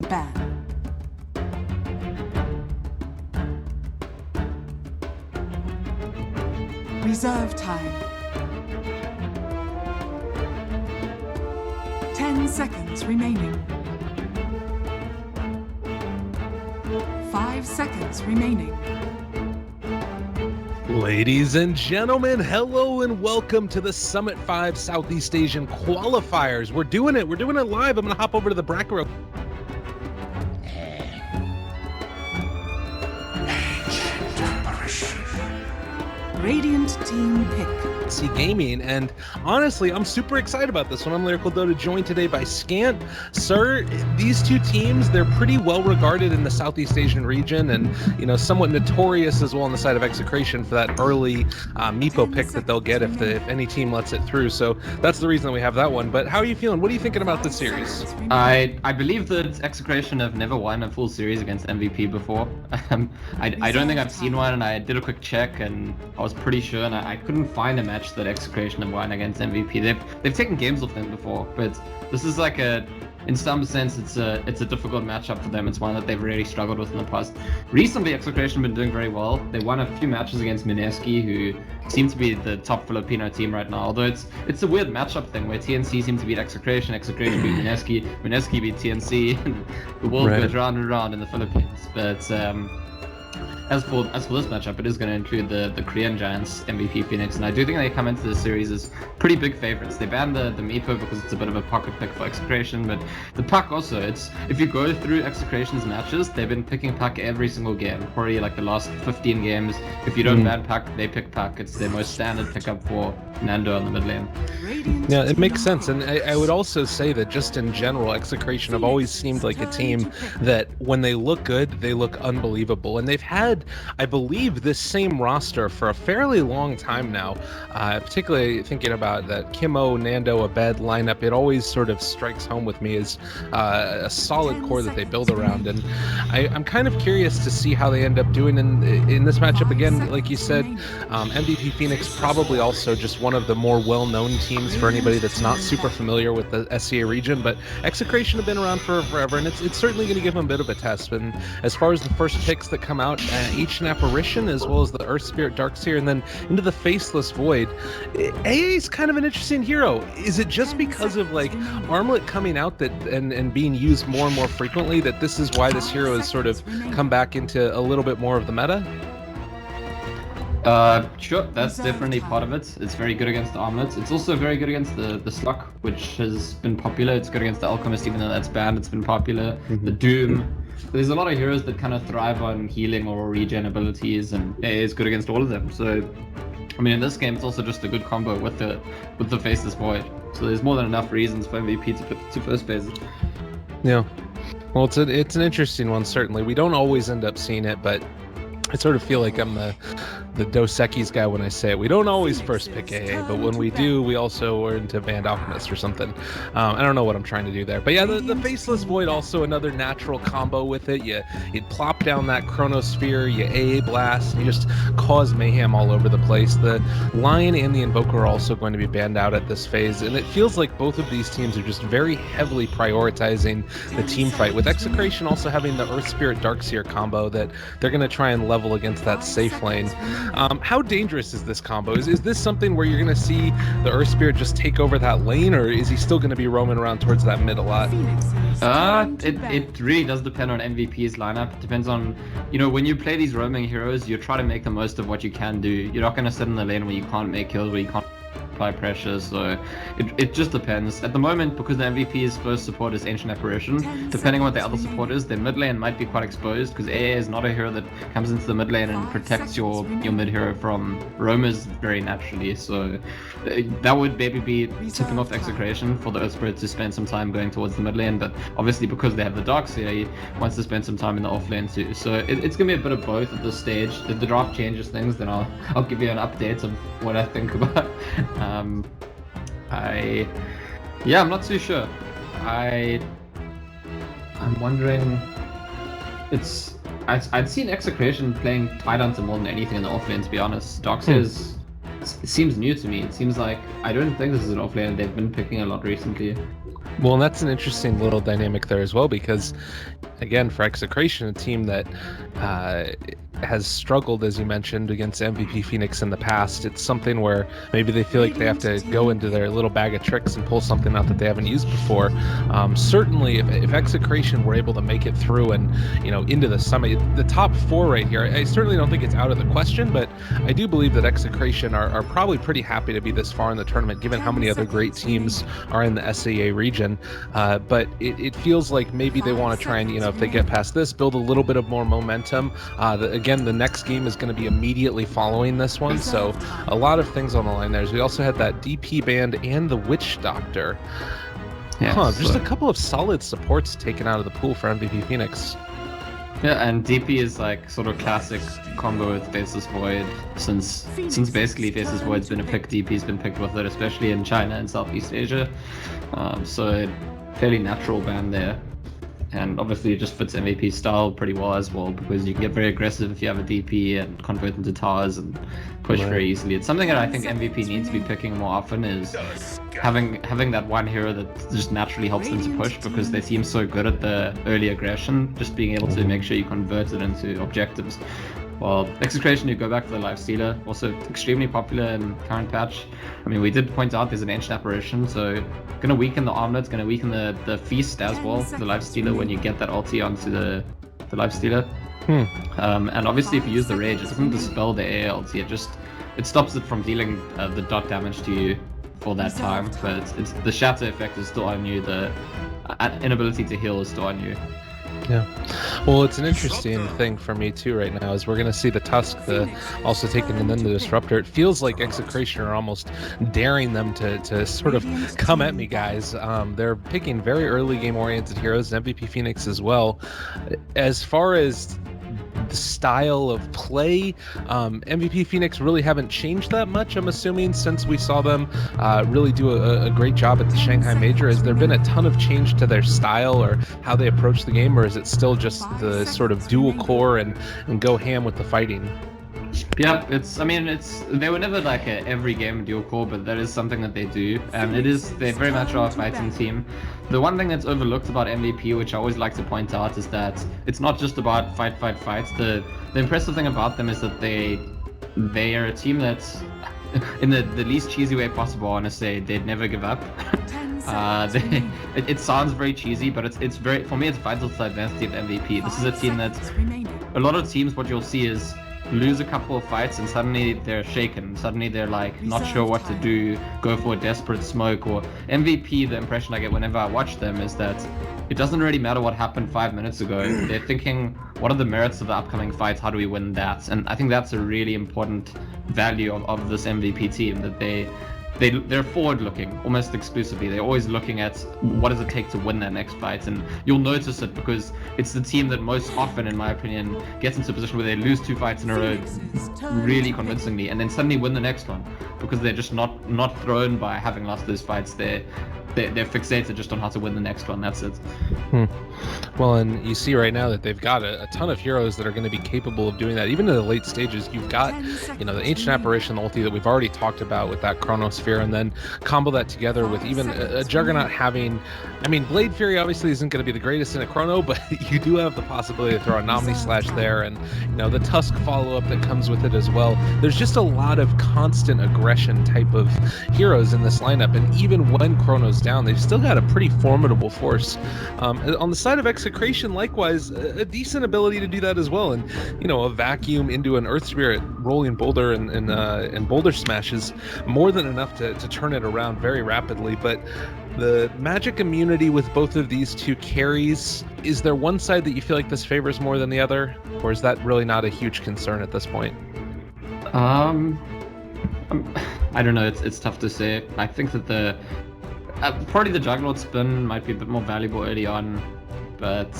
Ban. Reserve time. 10 seconds remaining. 5 seconds remaining. Ladies and gentlemen, hello and welcome to the Summit 5 Southeast Asian qualifiers. We're doing it live. I'm going to hop over to the bracket real. Radiant team pick. Gaming, and honestly, I'm super excited about this one. I'm Lyrical Dota, joined today by Scant. Sir, these two teams, they're pretty well regarded in the Southeast Asian region, and somewhat notorious as well on the side of Execration for that early Meepo pick that they'll get if any team lets it through. So that's the reason that we have that one. But how are you feeling? What are you thinking about this series? I believe that Execration have never won a full series against MVP before. I don't think I've seen one, and I did a quick check, and I was pretty sure, and I couldn't find a match that Execration have won against MVP. They've taken games off them before, but this is like in some sense, it's a difficult matchup for them. It's one that they've really struggled with in the past. Recently, Execration have been doing very well. They won a few matches against Mineski, who seem to be the top Filipino team right now. Although it's a weird matchup thing where TNC seem to beat Execration, Execration beat Mineski, Mineski beat TNC, and the world goes round and round in the Philippines. But as for this matchup, it is going to include the Korean giants, MVP.Phoenix, and I do think they come into the series as pretty big favorites. They banned the Meepo because it's a bit of a pocket pick for Execration, but the Puck also, if you go through Execration's matches, they've been picking Puck every single game, probably like the last 15 games. If you don't ban Puck, they pick Puck. It's their most standard pickup for Nando on the mid lane. Yeah, it makes sense, and I would also say that just in general, Execration have always seemed like a team that when they look good, they look unbelievable, and they've had, I believe, this same roster for a fairly long time now. Particularly thinking about that Kimo, Nando, Abed lineup, it always sort of strikes home with me as a solid core that they build around, and I'm kind of curious to see how they end up doing in this matchup. Again, like you said, MVP.Phoenix probably also just one of the more well-known teams for anybody that's not super familiar with the SCA region, but Execration have been around for forever, and it's certainly going to give them a bit of a test. And as far as the first picks that come out, Ancient Apparition, as well as the Earth Spirit Darkseer, and then into the Faceless Void, AA is kind of an interesting hero. Is it just because of like Armlet coming out that and being used more and more frequently that this is why this hero has sort of come back into a little bit more of the meta? Sure, that's definitely part of it. It's very good against the Armlets. It's also very good against the Sluck, which has been popular. It's good against the Alchemist, even though that's banned. It's been popular. The Doom. There's a lot of heroes that kind of thrive on healing or regen abilities, and AA is good against all of them. So, I mean, in this game, it's also just a good combo with the Faceless Void. So there's more than enough reasons for MVP to first phase it. Yeah. Well, it's an interesting one, certainly. We don't always end up seeing it, but I sort of feel like I'm the Dos Equis guy when I say it. We don't always first pick AA, but when we do, we also are into Band Alchemist or something. I don't know what I'm trying to do there. But yeah, the Faceless Void, also another natural combo with it. You plop down that Chronosphere, you AA Blast, and you just cause mayhem all over the place. The Lion and the Invoker are also going to be banned out at this phase, and it feels like both of these teams are just very heavily prioritizing the team fight, with Execration also having the Earth Spirit Darkseer combo that they're going to try and level against that safe lane. How dangerous is this combo? Is this something where you're going to see the Earth Spirit just take over that lane, or is he still going to be roaming around towards that mid a lot? It really does depend on MVP's lineup. It depends on, when you play these roaming heroes, you try to make the most of what you can do. You're not going to sit in the lane where you can't make kills, where you can't apply pressure, so it just depends. At the moment, because the MVP's first support is Ancient Apparition, depending on what the other support is, their mid lane might be quite exposed, because AA is not a hero that comes into the mid lane and protects your mid hero from roamers very naturally, so that would maybe be tipping off Execration for the Earth Spirit to spend some time going towards the mid lane, but obviously because they have the Darkseer, he wants to spend some time in the off lane too, so it's going to be a bit of both at this stage. If the draft changes things, then I'll give you an update of what I think about. I'm not too sure. I'm wondering. I'd seen Execration playing Tidehunter more than anything in the offlane, to be honest. Darkseer's it seems new to me. It seems like I don't think this is an offlaner they've been picking a lot recently. Well, and that's an interesting little dynamic there as well, because again, for Execration, a team that has struggled, as you mentioned, against MVP.Phoenix in the past, it's something where maybe they feel like they have to go into their little bag of tricks and pull something out that they haven't used before. Certainly, if Execration were able to make it through and, into the summit, the top 4 right here, I certainly don't think it's out of the question, but I do believe that Execration are probably pretty happy to be this far in the tournament, given how many other great teams are in the SAA region. But it feels like maybe they want to try and, if they get past this, build a little bit of more momentum. Again, the next game is going to be immediately following this one, so a lot of things on the line there. We also had that DP band and the Witch Doctor. Yeah, just a couple of solid supports taken out of the pool for MVP.Phoenix. Yeah, and DP is like sort of classic combo with Faceless Void, since basically Faceless Void's been a pick, DP's been picked with it, especially in China and Southeast Asia. So fairly natural band there. And obviously it just fits MVP's style pretty well as well, because you can get very aggressive if you have a DP and convert into towers and push very easily. It's something that I think MVP needs to be picking more often, is having that one hero that just naturally helps them to push, because they seem so good at the early aggression, just being able to make sure you convert it into objectives. Well, Execration, you go back to the Lifestealer, also extremely popular in current patch. I mean, we did point out there's an Ancient Apparition, so gonna weaken the Armlet, gonna weaken the Feast as well, the Lifestealer, when you get that ulti onto the Lifestealer. And obviously if you use the Rage, it doesn't dispel the AA ulti, it stops it from dealing the dot damage to you for that time, but it's the Shatter effect is still on you, the inability to heal is still on you. Yeah, well, it's an interesting thing for me too right now, is we're going to see the Tusk also taken, and then the Disruptor. It feels like Execration are almost daring them to sort of come at me, guys. They're picking very early game oriented heroes, and MVP.Phoenix as well. As far as the style of play, MVP.Phoenix really haven't changed that much, I'm assuming, since we saw them really do a great job at the Shanghai Major. Has there been a ton of change to their style or how they approach the game, or is it still just the sort of dual core and go ham with the fighting? Yeah, they were never like a every game dual core, but that is something that they do, and they very much are a fighting team. The one thing that's overlooked about MVP, which I always like to point out, is that it's not just about fight. The impressive thing about them is that they are a team that's, in the least cheesy way possible, I want to say, they'd never give up. It sounds very cheesy, but it's very, for me, it's vital to the identity of MVP. This is a team that, a lot of teams, what you'll see is lose a couple of fights and suddenly they're shaken, suddenly they're like not sure what to do, go for a desperate smoke. Or MVP, the impression I get whenever I watch them is that it doesn't really matter what happened 5 minutes ago. They're thinking, what are the merits of the upcoming fight, how do we win that? And I think that's a really important value of this MVP team, that they're forward-looking almost exclusively. They're always looking at what does it take to win that next fight, and you'll notice it because it's the team that most often, in my opinion, gets into a position where they lose 2 fights in a row really convincingly, and then suddenly win the next one, because they're just not thrown by having lost those fights. They're fixated just on how to win the next one. That's it. Well, and you see right now that they've got a ton of heroes that are going to be capable of doing that. Even in the late stages, you've got, the Ancient Apparition, the ulti that we've already talked about with that Chronosphere, and then combo that together with even a Juggernaut having, Blade Fury obviously isn't going to be the greatest in a Chrono, but you do have the possibility to throw a Omni Slash there, and the Tusk follow-up that comes with it as well. There's just a lot of constant aggression type of heroes in this lineup, and even when Chrono's down, they've still got a pretty formidable force. On the side of Execration, likewise, a decent ability to do that as well, and a vacuum into an Earth Spirit rolling boulder and boulder smash is more than enough to turn it around very rapidly. But the magic immunity with both of these two carries, is there one side that you feel like this favors more than the other, or is that really not a huge concern at this point? I don't know, it's tough to say. I think that probably the Juggernaut spin might be a bit more valuable early on, but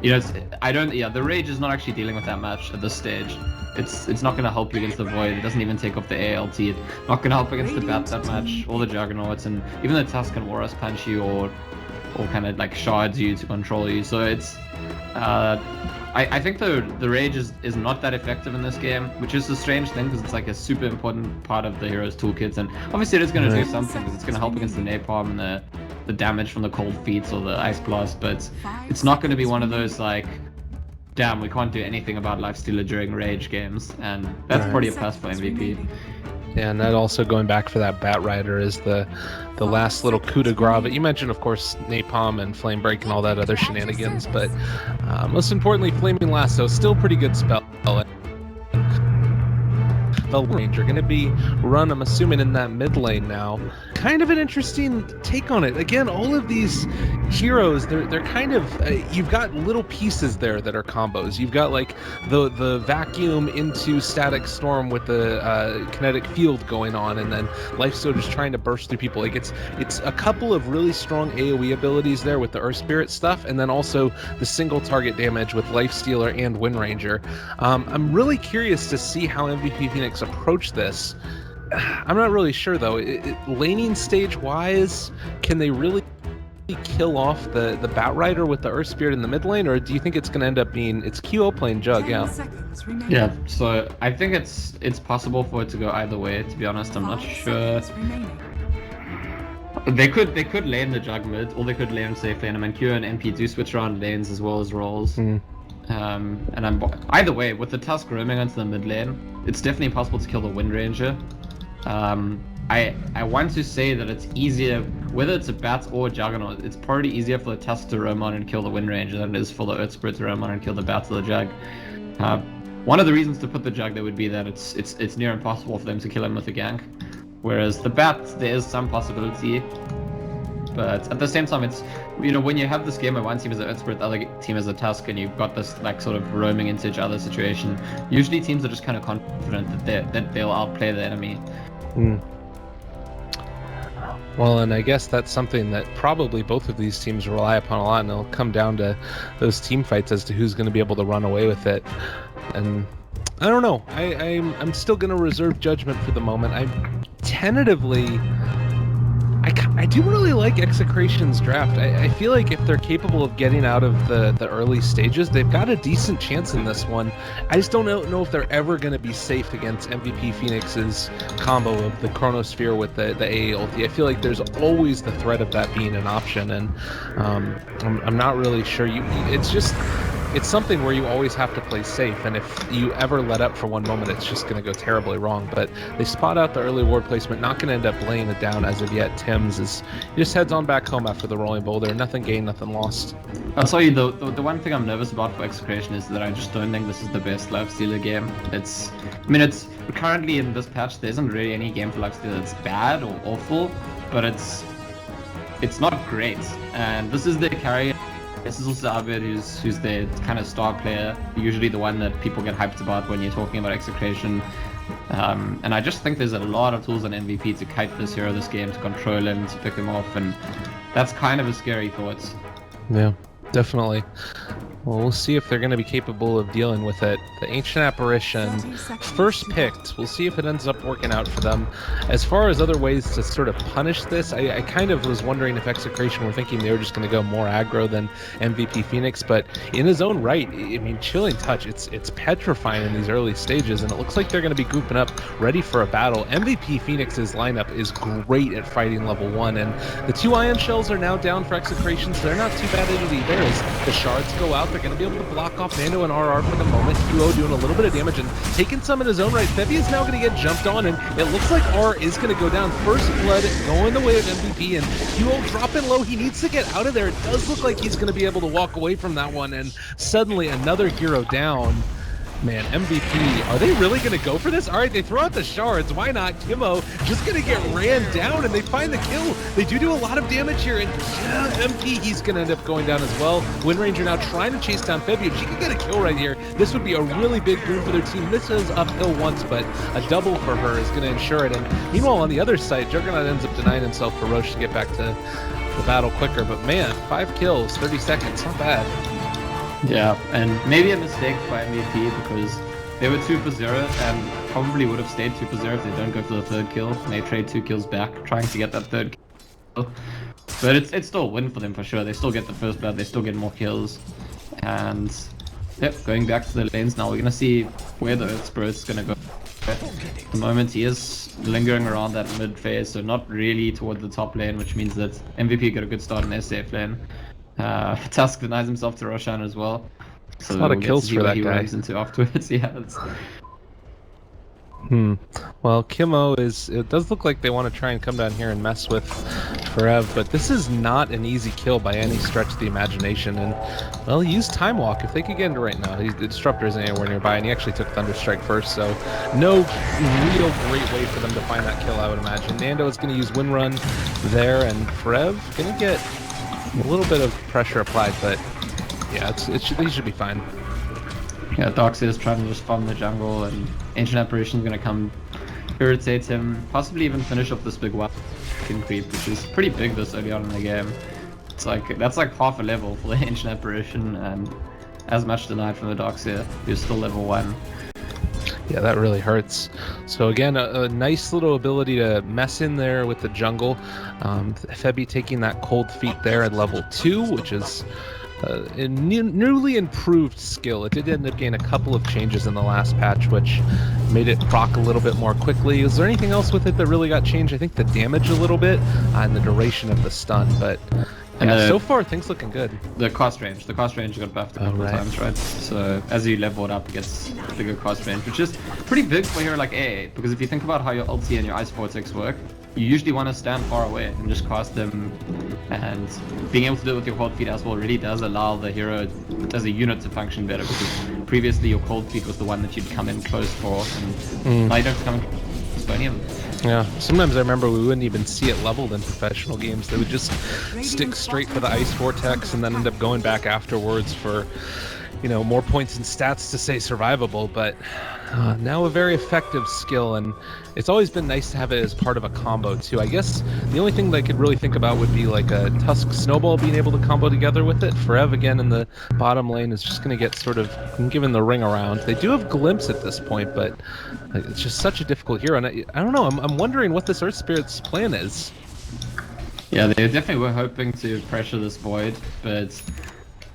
the Rage is not actually dealing with that much at this stage. It's not going to help you against the Void. It doesn't even take off the ALT. It's not going to help against the Bat that much, or the Juggernauts, and even the Tusk can Auras punch you or kind of like shards you to control you. So it's I think the rage is not that effective in this game, which is a strange thing because it's like a super important part of the hero's toolkits, and obviously it is going to do something because it's going to help against the napalm and the damage from the cold feet or the ice blast, but it's not going to be one of those like, damn, we can't do anything about Lifestealer during rage games, and that's pretty a plus for MVP. Yeah, and that also going back for that Bat Rider is the last little coup de grace. But you mentioned, of course, Napalm and Flame Break and all that other shenanigans, but most importantly, Flaming Lasso, still pretty good spell. The Ranger going to be run, I'm assuming, in that mid lane now. Kind of an interesting take on it. Again, all of these heroes, they're kind of you've got little pieces there that are combos. You've got like the vacuum into static storm with the kinetic field going on, and then Lifesteal just trying to burst through people. Like it's a couple of really strong AoE abilities there with the Earth Spirit stuff, and then also the single target damage with Lifestealer and Wind Ranger. I'm really curious to see how MVP.Phoenix approach this. I'm not really sure though. Laning stage wise, can they really kill off the Bat Rider with the Earth Spirit in the mid lane, or do you think it's going to end up being it's QO playing Jug? Yeah, so I think it's possible for it to go either way, to be honest. I'm not sure. They could lane the Jug mid, or they could lane safe lane. I mean, Q and MP do switch around lanes as well as roles. And either way, with the Tusk roaming onto the mid lane, it's definitely possible to kill the Wind Ranger. I want to say that it's easier, whether it's a Bat or a Juggernaut, it's probably easier for the Tusk to roam on and kill the Wind Ranger than it is for the Earth Spirit to roam on and kill the Bat or the Jug. One of the reasons to put the Jug there would be that it's near impossible for them to kill him with a gank, whereas the Bat, there is some possibility. But at the same time, it's, you know, when you have this game where one team is an Earth Spirit, the other team is a Tusk, and you've got this like sort of roaming into each other situation, usually teams are just kind of confident that they'll outplay the enemy. Well, and I guess that's something that probably both of these teams rely upon a lot, and it'll come down to those team fights as to who's going to be able to run away with it. And I don't know. I'm still going to reserve judgment for the moment. I do really like Execration's draft. I feel like if they're capable of getting out of the early stages, they've got a decent chance in this one. I just don't know if they're ever going to be safe against MVP.Phoenix's combo of the Chronosphere with the AA ulti. I feel like there's always the threat of that being an option, and I'm not really sure. It's something where you always have to play safe, and if you ever let up for one moment, it's just going to go terribly wrong. But they spot out the early ward placement, not going to end up laying it down as of yet. Tim's he just heads on back home after the rolling boulder. Nothing gained, nothing lost. I'll tell you, the one thing I'm nervous about for Execration is that I just don't think this is the best Lifestealer game. It's currently in this patch, there isn't really any game for Lifestealer that's bad or awful, but it's not great. And this is their carry. This is also Abed, who's their kind of star player, usually the one that people get hyped about when you're talking about Execration. And I just think there's a lot of tools on MVP to kite this hero this game, to control him, to pick him off, and that's kind of a scary thought. Yeah, definitely. Well, we'll see if they're going to be capable of dealing with it. The Ancient Apparition, first picked. We'll see if it ends up working out for them. As far as other ways to sort of punish this, I kind of was wondering if Execration were thinking they were just going to go more aggro than MVP.Phoenix, but in his own right, I mean, Chilling Touch, it's petrifying in these early stages, and it looks like they're going to be grouping up, ready for a battle. MVP.Phoenix's lineup is great at fighting level 1, and the 2 Ion Shells are now down for Execration, so they're not too bad at it either. As the shards go out, they're going to be able to block off Nando and RR for the moment. QO doing a little bit of damage and taking some in his own right. Febby is now going to get jumped on, and it looks like R is going to go down. First blood going the way of MVP, and QO dropping low. He needs to get out of there. It does look like he's going to be able to walk away from that one, and suddenly another hero down. Man, MVP, are they really going to go for this? All right, they throw out the shards. Why not? Kimmo just going to get ran down, and they find the kill. They do a lot of damage here, and MP, he's going to end up going down as well. Wind Ranger now trying to chase down Febby. If she can get a kill right here, this would be a really big boon for their team. This is uphill once, but a double for her is going to ensure it. And meanwhile, on the other side, Juggernaut ends up denying himself for Roche to get back to the battle quicker. But man, 5 kills, 30 seconds, not bad. Yeah, and maybe a mistake by MVP because they were 2 for 0 and probably would have stayed 2 for 0 if they don't go for the 3rd kill. And they trade 2 kills back, trying to get that 3rd kill. But it's still a win for them for sure. They still get the first blood, they still get more kills. And Yep, going back to the lanes now. We're gonna see where the Earth Spirit's gonna go. At the moment he is lingering around that mid phase, so not really toward the top lane, which means that MVP got a good start in their safe lane. Tusk denies himself to Roshan as well. So a lot of we'll get kills to see for what that he guy. runs into afterwards. Yeah, it's... Well, Kimo it does look like they want to try and come down here and mess with Forev, but this is not an easy kill by any stretch of the imagination. And, well, use Time Walk if they could get into right now. The Disruptor isn't anywhere nearby, and he actually took Thunderstrike first, so no real great way for them to find that kill, I would imagine. Nando is going to use Wind Run there, and Forev going to get a little bit of pressure applied, but yeah, he should be fine. Yeah, Darkseid is trying to just farm the jungle, and Ancient Apparition is going to come irritate him, possibly even finish off this big wild creep, which is pretty big this early on in the game. It's like, that's like half a level for the Ancient Apparition, and as much denied from the Darkseid, who's still level 1. Yeah, that really hurts. So again, a nice little ability to mess in there with the jungle. Febby taking that cold feet there at level 2, which is a newly improved skill. It did end up getting a couple of changes in the last patch, which made it proc a little bit more quickly. Is there anything else with it that really got changed? I think the damage a little bit and the duration of the stun, but yeah, so far things looking good. The cost range got buffed a couple of times, right? So as you level it up, it gets bigger cost range, which is pretty big for a hero like AA, because if you think about how your ulti and your Ice Vortex work, you usually want to stand far away and just cast them, and being able to do it with your cold feet as well really does allow the hero as a unit to function better, because previously your cold feet was the one that you'd come in close for, and now you don't have to come in close for any of them. Yeah, sometimes I remember we wouldn't even see it leveled in professional games. They would just stick straight for the Ice Vortex and then end up going back afterwards for, you know, more points and stats to say survivable, but now a very effective skill, and it's always been nice to have it as part of a combo too. I guess the only thing that I could really think about would be like a Tusk Snowball being able to combo together with it. Forev again in the bottom lane is just going to get sort of given the ring around. They do have Glimpse at this point, but it's just such a difficult hero, and I don't know, I'm wondering what this Earth Spirit's plan is. Yeah, they definitely were hoping to pressure this Void, but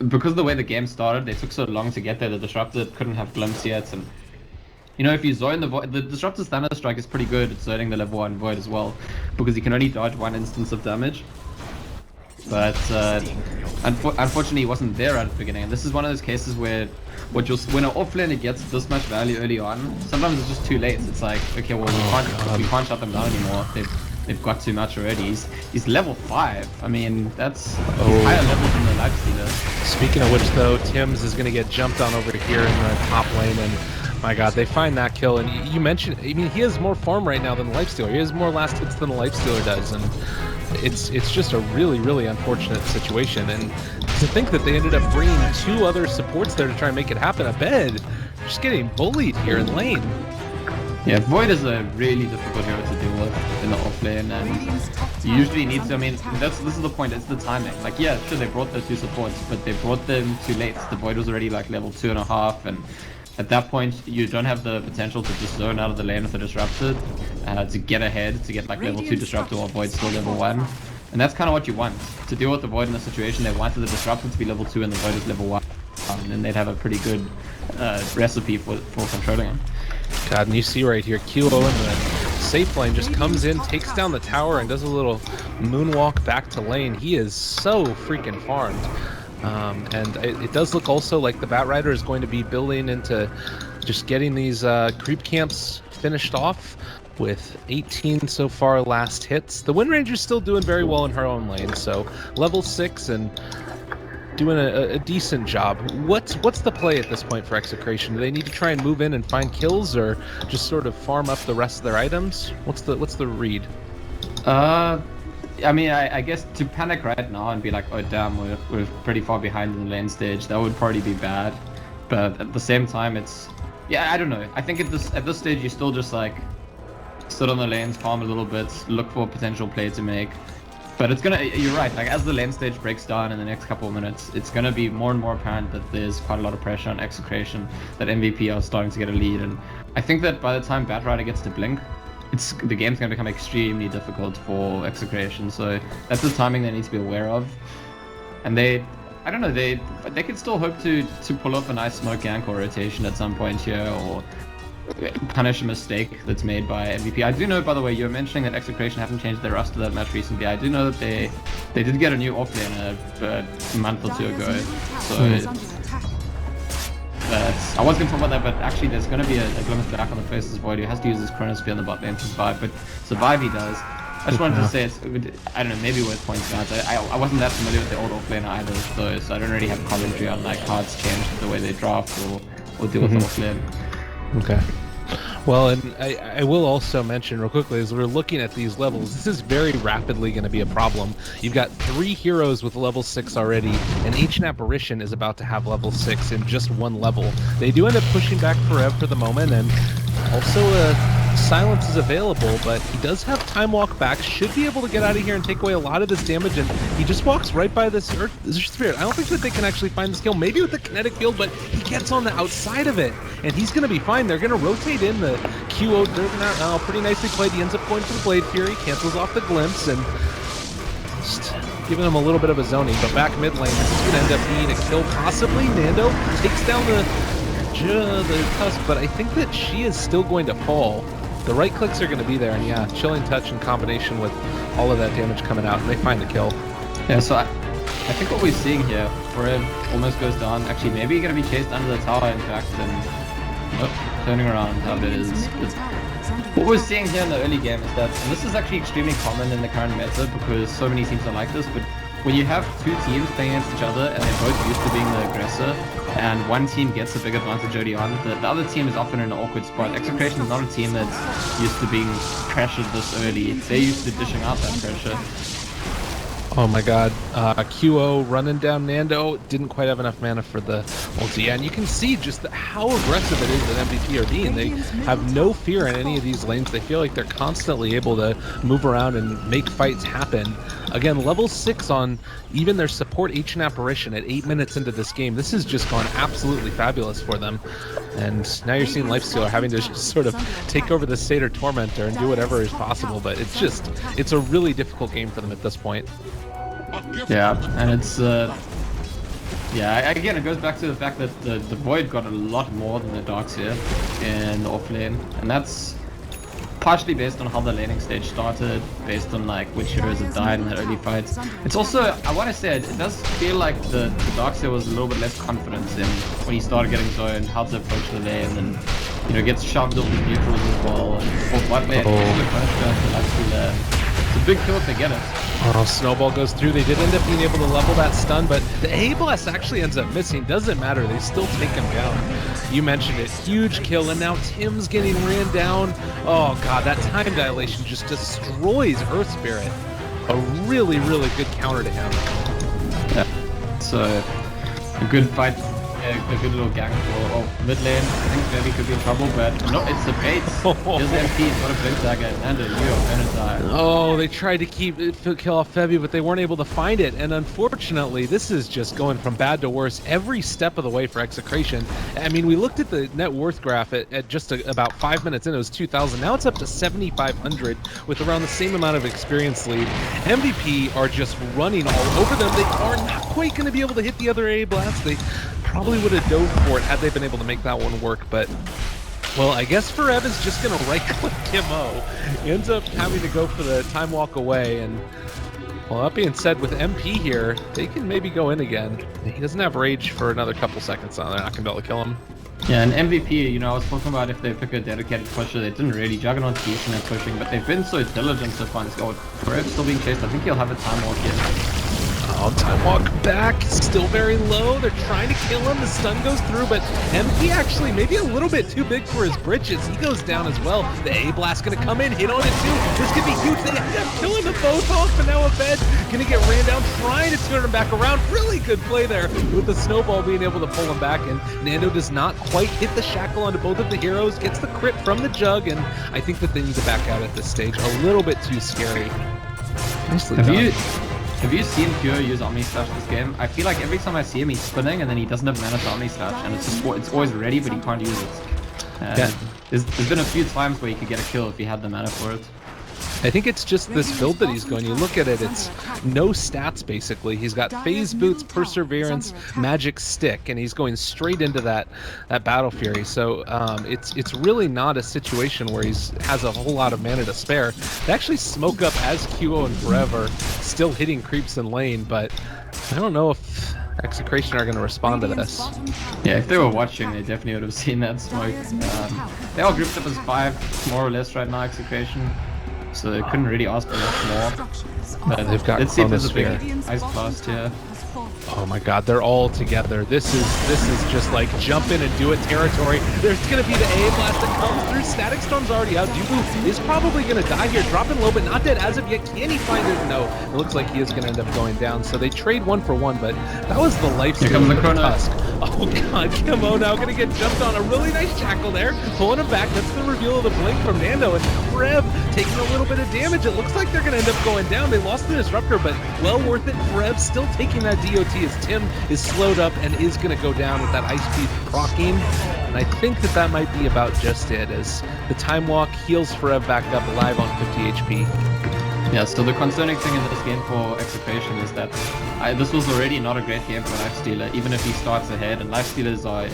because of the way the game started, they took so long to get there. The Disruptor couldn't have Glimpse yet, and you know, if you zone the Void, the Disruptor's Thunderstrike is pretty good at zoning the level 1 Void as well, because you can only dodge 1 instance of damage. But unfortunately, he wasn't there at the beginning, and this is one of those cases where when an offlaner gets this much value early on, sometimes it's just too late. It's like, okay, well, we can't shut them down anymore. They've got too much already. He's level 5. I mean, that's higher level than the Lifestealer. Speaking of which, though, Tim's is going to get jumped on over here in the top lane, and my god, they find that kill. And you mentioned, I mean, he has more farm right now than the Lifestealer. He has more last hits than the Lifestealer does, and it's just a really, really unfortunate situation. And to think that they ended up bringing 2 other supports there to try and make it happen, Abed just getting bullied here in lane. Yeah, Void is a really difficult hero to deal with in the offlane, and you usually need to, I mean, this is the point, it's the timing. Like, yeah, sure, they brought those 2 supports, but they brought them too late. The Void was already like level 2.5, and at that point, you don't have the potential to just zone out of the lane with the Disrupted to get ahead, to get like level 2 Disrupted while Void's still level 1. And that's kind of what you want. To deal with the Void in the situation, they wanted the Disrupted to be level 2 and the Void is level 1. And then they'd have a pretty good recipe for controlling him. God, and you see right here, Kilo in the safe lane just comes in, takes down the tower, and does a little moonwalk back to lane. He is so freaking farmed. And it does look also like the Batrider is going to be building into just getting these creep camps finished off with 18 so far last hits. The Wind Ranger's still doing very well in her own lane, so level 6 and doing a decent job. What's the play at this point for Execration? Do they need to try and move in and find kills, or just sort of farm up the rest of their items? What's the read? I mean, I guess to panic right now and be like, oh damn, we're pretty far behind in the lane stage, that would probably be bad. But at the same time, it's, yeah, I don't know. I think at this stage, you still just like sit on the lanes, farm a little bit, look for a potential play to make. But it's gonna, you're right, like as the lane stage breaks down in the next couple of minutes, it's gonna be more and more apparent that there's quite a lot of pressure on Execration, that MVP are starting to get a lead. And I think that by the time Batrider gets to blink, the game's going to become extremely difficult for Execration, so that's the timing they need to be aware of. And they I don't know. They could still hope to pull off a nice smoke gank or rotation at some point here, or punish a mistake that's made by MVP. I do know, by the way, you were mentioning that Execration haven't changed their roster that much recently. I do know that they did get a new offlaner a month or two ago. So I was going to talk about that, but actually there's going to be a Glimmeth back on the Faceless Void who has to use his Chronosphere in the bot lane to survive, but survive he does. I just wanted to say it's, I don't know, maybe worth pointing out. I wasn't that familiar with the old offlaner either, so I don't really have commentary on like how it's changed the way they draft or deal with the offlane. Okay. Well, and I will also mention real quickly, as we're looking at these levels, this is very rapidly going to be a problem. You've got 3 heroes with level 6 already, and Ancient Apparition is about to have level 6 in just 1 level. They do end up pushing back for the moment, and also Silence is available, but he does have Time Walk back, should be able to get out of here and take away a lot of this damage, and he just walks right by this Earth Spirit. I don't think that they can actually find this kill, maybe with the kinetic field, but he gets on the outside of it, and he's going to be fine. They're going to rotate in the QO pretty nicely played. He ends up going for the Blade Fury, cancels off the Glimpse, and just giving him a little bit of a zoning, but back mid lane, this is going to end up being a kill, possibly. Nando takes down the cusp, but I think that she is still going to fall. The right clicks are going to be there, and yeah, Chilling Touch in combination with all of that damage coming out, and they find the kill. Yeah, so I think what we're seeing here, Forev almost goes down. Actually, maybe you're going to be chased under the tower, in fact, and turning around how it is. What we're seeing here in the early game is that, and this is actually extremely common in the current meta because so many teams are like this, but when you have 2 teams playing against each other and they're both used to being the aggressor, and one team gets a big advantage early on, the other team is often in an awkward spot. Execration is not a team that's used to being pressured this early. They're used to dishing out that pressure. Oh my god, QO running down Nando, didn't quite have enough mana for the ulti, and you can see just how aggressive it is that MVP are being. They have no fear in any of these lanes. They feel like they're constantly able to move around and make fights happen. Again, level 6 on even their support Ancient Apparition at 8 minutes into this game. This has just gone absolutely fabulous for them. And now you're seeing Lifestealer having to just sort of take over the Satyr Tormentor and do whatever is possible, but it's a really difficult game for them at this point. Yeah, and it's yeah, again, it goes back to the fact that the Void got a lot more than the Darkseer in the offlane, and that's partially based on how the laning stage started, based on like which heroes have died in the early fights. It's also, I want to say, it does feel like the Darkseer was a little bit less confident in when he started getting zoned, how to approach the lane, and you know, gets shoved off his neutrals as well, and for one lane, it's a big kill if they get it. Oh, Snowball goes through. They did end up being able to level that stun, but the A-Blast actually ends up missing. Doesn't matter. They still take him down. You mentioned it. Huge kill, and now Tim's getting ran down. Oh, God, that time dilation just destroys Earth Spirit. A really, really good counter to him. Yeah, it's a good fight. A good little gang for mid lane. I think maybe could be in trouble, but no, it's the bait. Here's the MP, it's got a blink dagger, and you are gonna die. Oh, they tried to kill off Febby, but they weren't able to find it, and unfortunately, this is just going from bad to worse every step of the way for Execration. I mean, we looked at the net worth graph at just about 5 minutes in, it was 2,000. Now it's up to 7,500 with around the same amount of experience lead. MVP are just running all over them. They are not quite going to be able to hit the other A blast. They probably would have dove for it had they been able to make that one work, but well, I guess Forev is just gonna right-click Mo. He ends up having to go for the Time Walk away, and well, that being said, with MP here, they can maybe go in again. He doesn't have rage for another couple seconds now. They're not gonna be able to kill him. Yeah, and MVP, you know, I was talking about if they pick a dedicated pusher, they didn't really. Juggernaut's decent at pushing, but they've been so diligent so far. Forev's still being chased. I think he'll have a Time Walk here. Oh, Time Walk back, still very low. They're trying to kill him. The stun goes through, but MP actually maybe a little bit too big for his britches. He goes down as well. The A-Blast gonna come in, hit on it too. This could be huge. They end up killing them both off, and now a bed gonna get ran down, trying to turn him back around. Really good play there with the Snowball being able to pull him back, and Nando does not quite hit the shackle onto both of the heroes, gets the crit from the Jug, and I think that they need to back out at this stage. A little bit too scary. Nicely done. Have you seen Pure use Omni Slash this game? I feel like every time I see him, he's spinning and then he doesn't have mana to Omni Slash, and it's always ready, but he can't use it. Yeah. There's been a few times where he could get a kill if he had the mana for it. I think it's just this build that he's going. You look at it, it's no stats basically. He's got Phase Boots, Perseverance, Magic Stick, and he's going straight into that Battle Fury. So it's really not a situation where has a whole lot of mana to spare. They actually smoke up as QO and Forever, still hitting creeps in lane, but I don't know if Execration are going to respond to this. Yeah, if they were watching, they definitely would have seen that smoke. They all grouped up as 5, more or less, right now, Execration. So they couldn't really ask for much more. But they've got let's see if there's a big Chronosphere. ice blast here. Oh my god, they're all together. This is just like jump in and do it territory. There's gonna be the A blast that comes through. Static Storm's already out. Dubu is probably gonna die here, dropping low, but not dead as of yet. Can he find it? No. It looks like he is gonna end up going down. So they trade 1 for 1, but that was the life steal comes the for Chrono. Tusk. Oh god, Kimo now gonna get jumped on. A really nice jackal there, pulling him back. That's the reveal of the blink from Nando, and Rev taking a little bit of damage. It looks like they're gonna end up going down. They lost the disruptor, but well worth it. Rev still taking that DOT as Tim is slowed up and is gonna go down with that ice speed proccing. And I think that might be about just it, as the time walk heals Rev back up alive on 50 HP. Yeah, so the concerning thing in this game for Execration is that this was already not a great game for Lifestealer, even if he starts ahead. And Lifestealers are...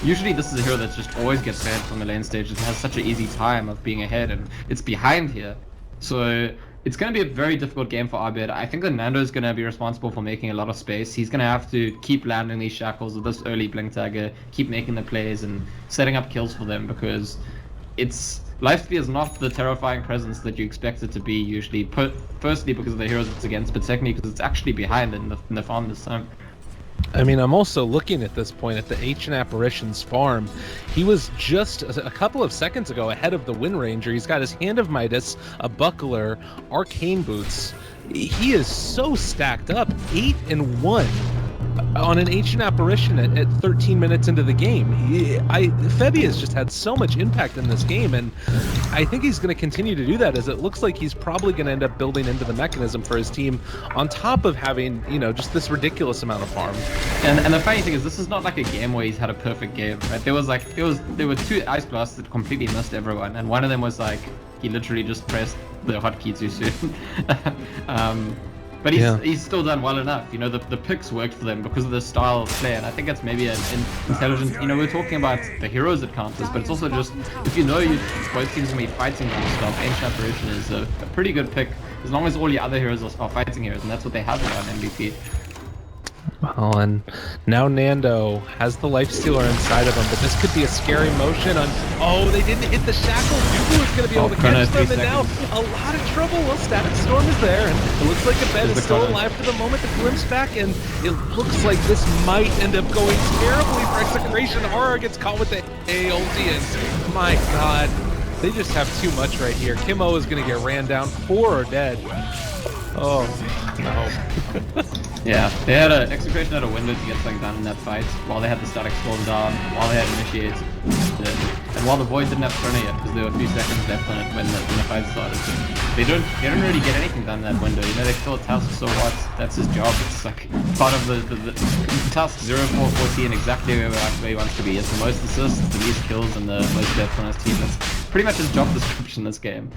Usually this is a hero that just always gets banned from the lane stage. It has such an easy time of being ahead, and it's behind here. So it's going to be a very difficult game for Abed. I think that Nando is going to be responsible for making a lot of space. He's going to have to keep landing these shackles with this early blink dagger, keep making the plays and setting up kills for them, because Lifesteal is not the terrifying presence that you expect it to be usually. Firstly, because of the heroes it's against, but secondly, because it's actually behind in the farm this time. I mean, I'm also looking at this point at the Ancient Apparitions farm. He was just a couple of seconds ago ahead of the Wind Ranger. He's got his Hand of Midas, a Buckler, Arcane Boots. He is so stacked up, 8-1 on an Ancient Apparition at 13 minutes into the game. Febby has just had so much impact in this game, and I think he's going to continue to do that, as it looks like he's probably going to end up building into the mechanism for his team, on top of having, just this ridiculous amount of farm. And the funny thing is, this is not like a game where he's had a perfect game, right? There were 2 ice blasts that completely missed everyone, and one of them was like he literally just pressed the hotkey too soon. But he's still done well enough. The picks worked for them because of the style of play, and I think that's maybe an intelligent. We're talking about the heroes that counters, but it's also just, if both teams will be fighting non-stop, Ancient Apparition is a pretty good pick, as long as all your other heroes are fighting heroes, and that's what they have around MVP. Well, and now Nando has the Lifestealer inside of him, but this could be a scary motion on... Oh, they didn't hit the shackle. Dubu is going to be able to catch them, and now a lot of trouble. Well, Static Storm is there, and it looks like Abed is still alive for the moment to glimpse back, and it looks like this might end up going terribly for Execration. Aura gets caught with the A ulti, and my god, they just have too much right here. Kimo is going to get ran down. 4 are dead. Oh, no. Yeah, Execration had a window to get something done in that fight, while they had the Static Storm down, while they had Initiate, and while the Void didn't have Chrono yet, because there were a few seconds left on it when the fight started. They don't really get anything done in that window. They kill Tusk, so what? That's his job. It's like part of the Tusk 0-4-14, exactly where he wants to be. He has the most assists, the least kills, and the most deaths on his team. That's pretty much his job description in this game.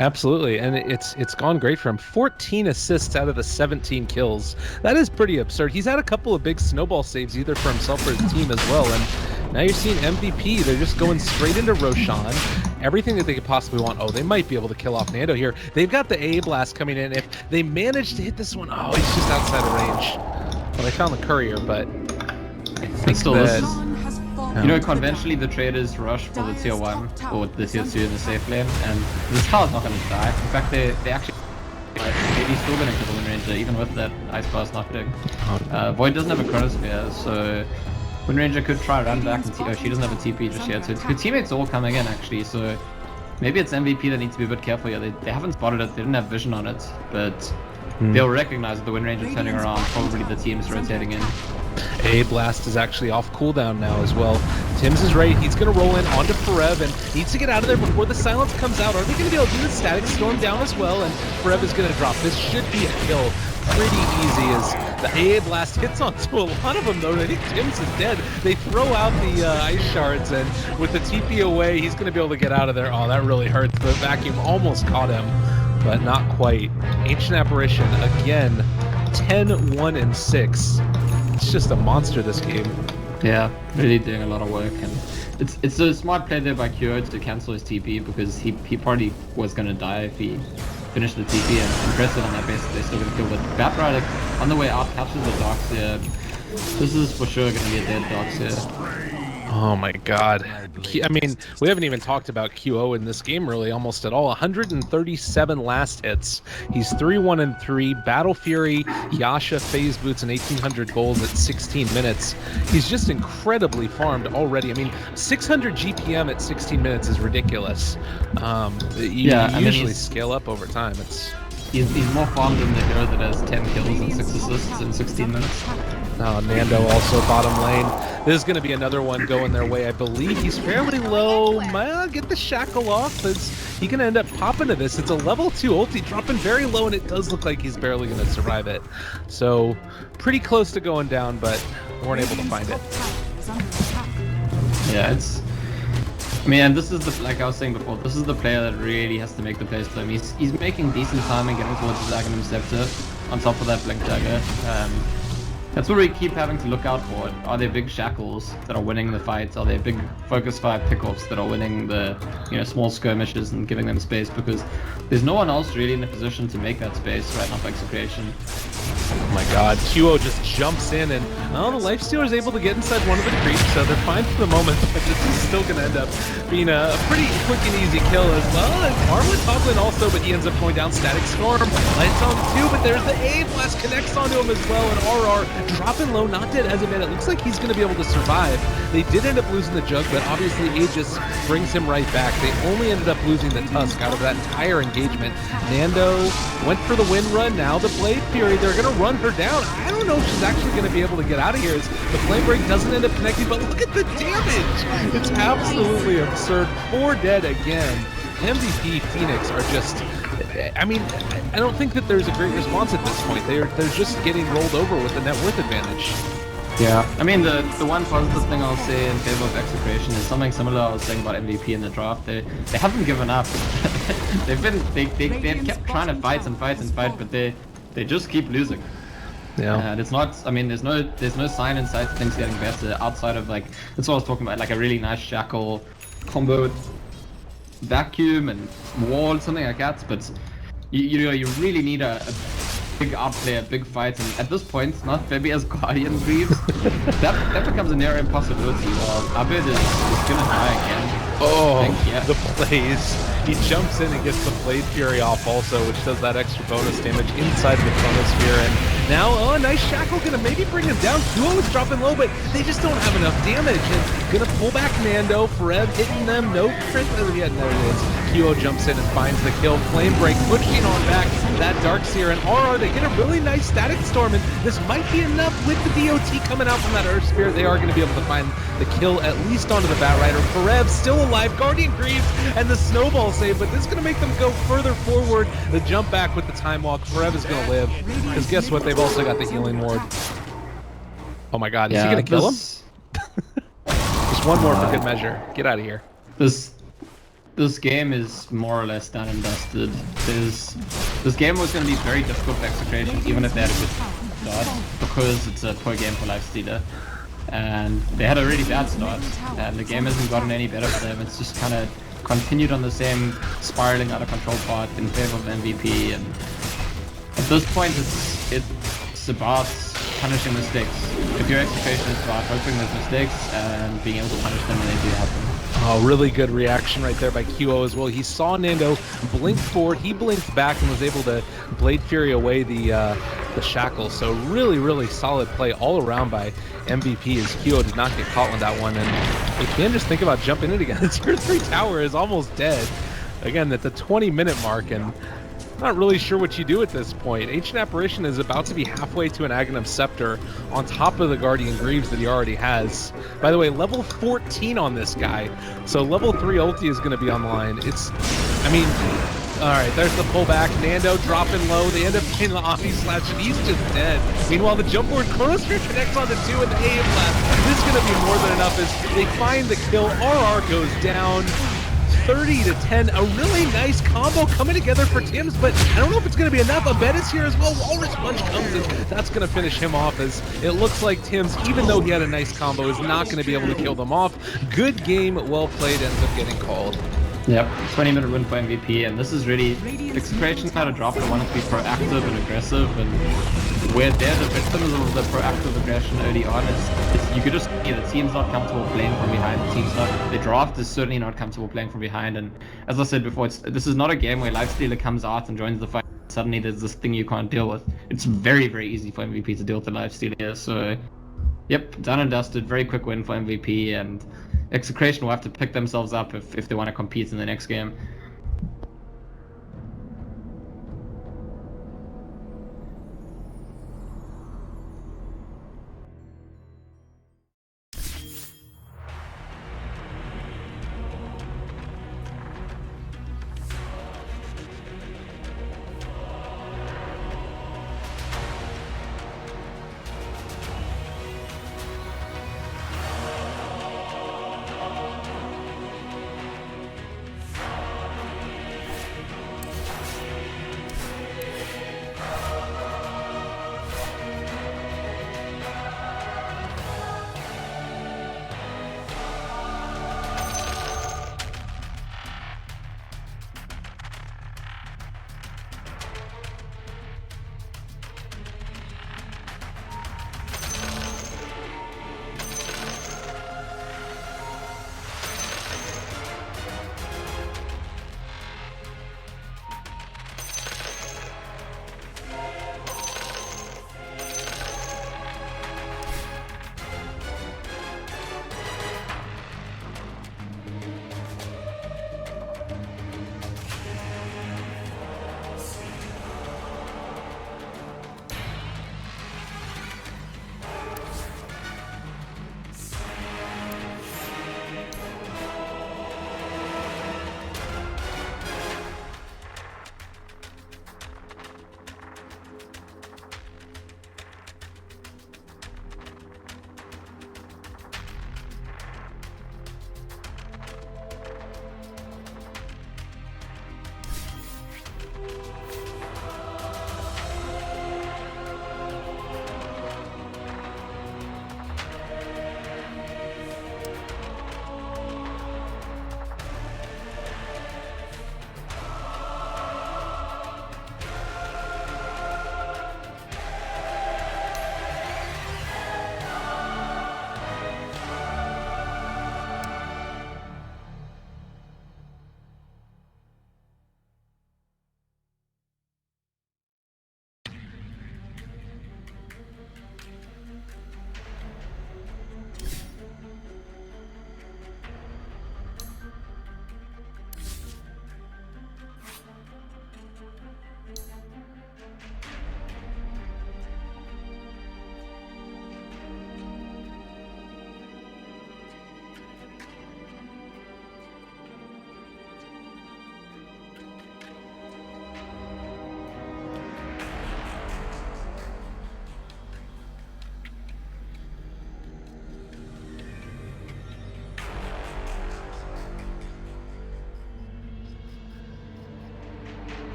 Absolutely, and it's gone great for him. 14 assists out of the 17 kills. That is pretty absurd. He's had a couple of big snowball saves, either for himself or his team as well, and now you're seeing MVP. They're just going straight into Roshan. Everything that they could possibly want. Oh, they might be able to kill off Nando here. They've got the A blast coming in. If they manage to hit this one, oh, he's just outside of range. Well, they found the courier, but I think conventionally the traders rush for the tier 1 or the tier 2 in the safe lane, and this tower's not going to die. In fact, they actually he's still going to kill the Wind Ranger, even with that ice blast knockdown. Void doesn't have a Chronosphere, so Wind Ranger could try run back, and she doesn't have a TP just yet, so her teammates are all coming in actually, so maybe it's MVP that needs to be a bit careful here. They haven't spotted it, they didn't have vision on it, but they'll recognize the Wind Ranger turning around, probably the team's rotating in. A blast is actually off cooldown now as well. Tim's is right. He's going to roll in onto Forev and needs to get out of there before the silence comes out. Are they going to be able to do the Static Storm down as well? And Forev is going to drop. This should be a kill pretty easy as the AA blast hits onto a lot of them though. I think Tim's is dead. They throw out the ice shards, and with the TP away, he's going to be able to get out of there. Oh, that really hurts. The vacuum almost caught him, but not quite. Ancient Apparition, again, 10, 1, and 6. It's just a monster, this game. Yeah, really doing a lot of work, and it's a smart play there by QO to cancel his TP, because he probably was going to die if he finished the TP, and impressive on that basis. They still going to kill, but Batrider on the way out catches the Darkseer. This is for sure going to be a dead Darkseer. Oh my god. I mean, we haven't even talked about QO in this game really almost at all. 137 last hits. He's 3-1 and 3. Battle Fury, Yasha, Phase Boots, and 1800 gold at 16 minutes. He's just incredibly farmed already. I mean, 600 GPM at 16 minutes is ridiculous. You usually scale up over time. He's more farmed than the hero that has 10 kills and 6 assists in 16 minutes. Nando also bottom lane. This is going to be another one going their way. I believe he's fairly low. Get the shackle off. Is he going to end up popping to this? It's a level 2 ulti, dropping very low, and it does look like he's barely going to survive it. So pretty close to going down, but weren't able to find it. Yeah, I mean, and this is the, like I was saying before, this is the player that really has to make the plays for him. He's making decent time and getting towards his Aghanim Scepter on top of that Blink Dagger. That's what we keep having to look out for. Are there big shackles that are winning the fights? Are there big focus fire pickoffs that are winning the small skirmishes and giving them space? Because there's no one else really in a position to make that space right now for Execration. Oh my god, QO just jumps in, and the Lifestealer is able to get inside one of the creeps, so they're fine for the moment, but this is still going to end up being a pretty quick and easy kill as well. And Armlet Toglin also, but he ends up going down. Static Storm, lights on too, but there's the A blast, connects onto him as well, and RR dropping low, not dead as of yet. It looks like he's going to be able to survive. They did end up losing the Jug, but obviously A just brings him right back. They only ended up losing the Tusk out of that entire engagement. Nando went for the win run, now the Blade Fury, they're going to run her down. I don't know if she's actually going to be able to get out of here as the Flame Break doesn't end up connecting, but look at the damage! It's absolutely absurd. 4 dead again. MVP.Phoenix are just... I mean, I don't think that there's a great response at this point. They're just getting rolled over with the net worth advantage. Yeah, I mean, the one positive thing I'll say in favor of Execration is something similar I was saying about MVP in the draft. They haven't given up. they've kept trying to fight, but they just keep losing. Yeah. And it's not, I mean, there's no sign in sight of things getting better outside of, like, that's what I was talking about, like a really nice shackle combo with vacuum and wall, something like that. But you really need a big outplay, a big fight, and at this point, not maybe as Guardian Greaves, that becomes a near impossibility. Abed is gonna die again. Oh, the plays. He jumps in and gets the Blade Fury off also, which does that extra bonus damage inside the Chronosphere. And now, a nice shackle gonna maybe bring him down. QO is dropping low, but they just don't have enough damage. And gonna pull back Nando. Forev hitting them. No crit. Yeah, there it is. QO jumps in and finds the kill. Flame Break pushing on back that Darkseer, and RR, they get a really nice Static Storm, and this might be enough with the DOT coming out from that Earth Spirit. They are going to be able to find the kill at least onto the Batrider. Forev still alive, Guardian Greaves, and the Snowball save, but this is going to make them go further forward. The jump back with the Time Walk. Forev is going to live, because guess what? They've also got the Healing Ward. Oh my god, is he going to kill him? Just one more for good measure. Get out of here. This game is more or less done and dusted. This game was going to be very difficult for Execration, even if they had a good start, because it's a poor game for Lifestealer. And they had a really bad start, and the game hasn't gotten any better for them. It's just kind of continued on the same spiraling out of control path in favor of MVP. And at this point, it's about punishing mistakes. If your Execration is about hoping there's mistakes and being able to punish them when they do happen. Oh, really good reaction right there by QO as well. He saw Nando blink forward, he blinked back and was able to Blade Fury away the shackle. So really, really solid play all around by MVP as QO did not get caught on that one. And we can just think about jumping in again. The tier 3 tower is almost dead. Again, at the 20-minute mark, and not really sure what you do at this point. Ancient Apparition is about to be halfway to an Aghanim Scepter on top of the Guardian Greaves that he already has. By the way, level 14 on this guy. So level 3 ulti is going to be online. I mean, All right, there's the pullback. Nando dropping low. They end up getting the Omni Slash, and he's just dead. Meanwhile, the jump forward Chronosphere connects on the 2 and the AM blast. This is going to be more than enough as they find the kill. RR goes down 30-10. A really nice combo coming together for Tims, but I don't know if it's going to be enough. Abed is here as well. Walrus Punch comes in. That's going to finish him off, as it looks like Tims, even though he had a nice combo, is not going to be able to kill them off. Good game, well played, ends up getting called. Yep, 20-minute win for MVP, and this is really Execration had a drop. They wanted to be proactive and aggressive, and where they're the victims of the proactive aggression early on is you could just see the team's not comfortable playing from behind. The draft is certainly not comfortable playing from behind, and as I said before, this is not a game where Lifestealer comes out and joins the fight. Suddenly there's this thing you can't deal with. It's very, very easy for MVP to deal with the Lifestealer, so yep, done and dusted. Very quick win for MVP, and Execration will have to pick themselves up if they want to compete in the next game.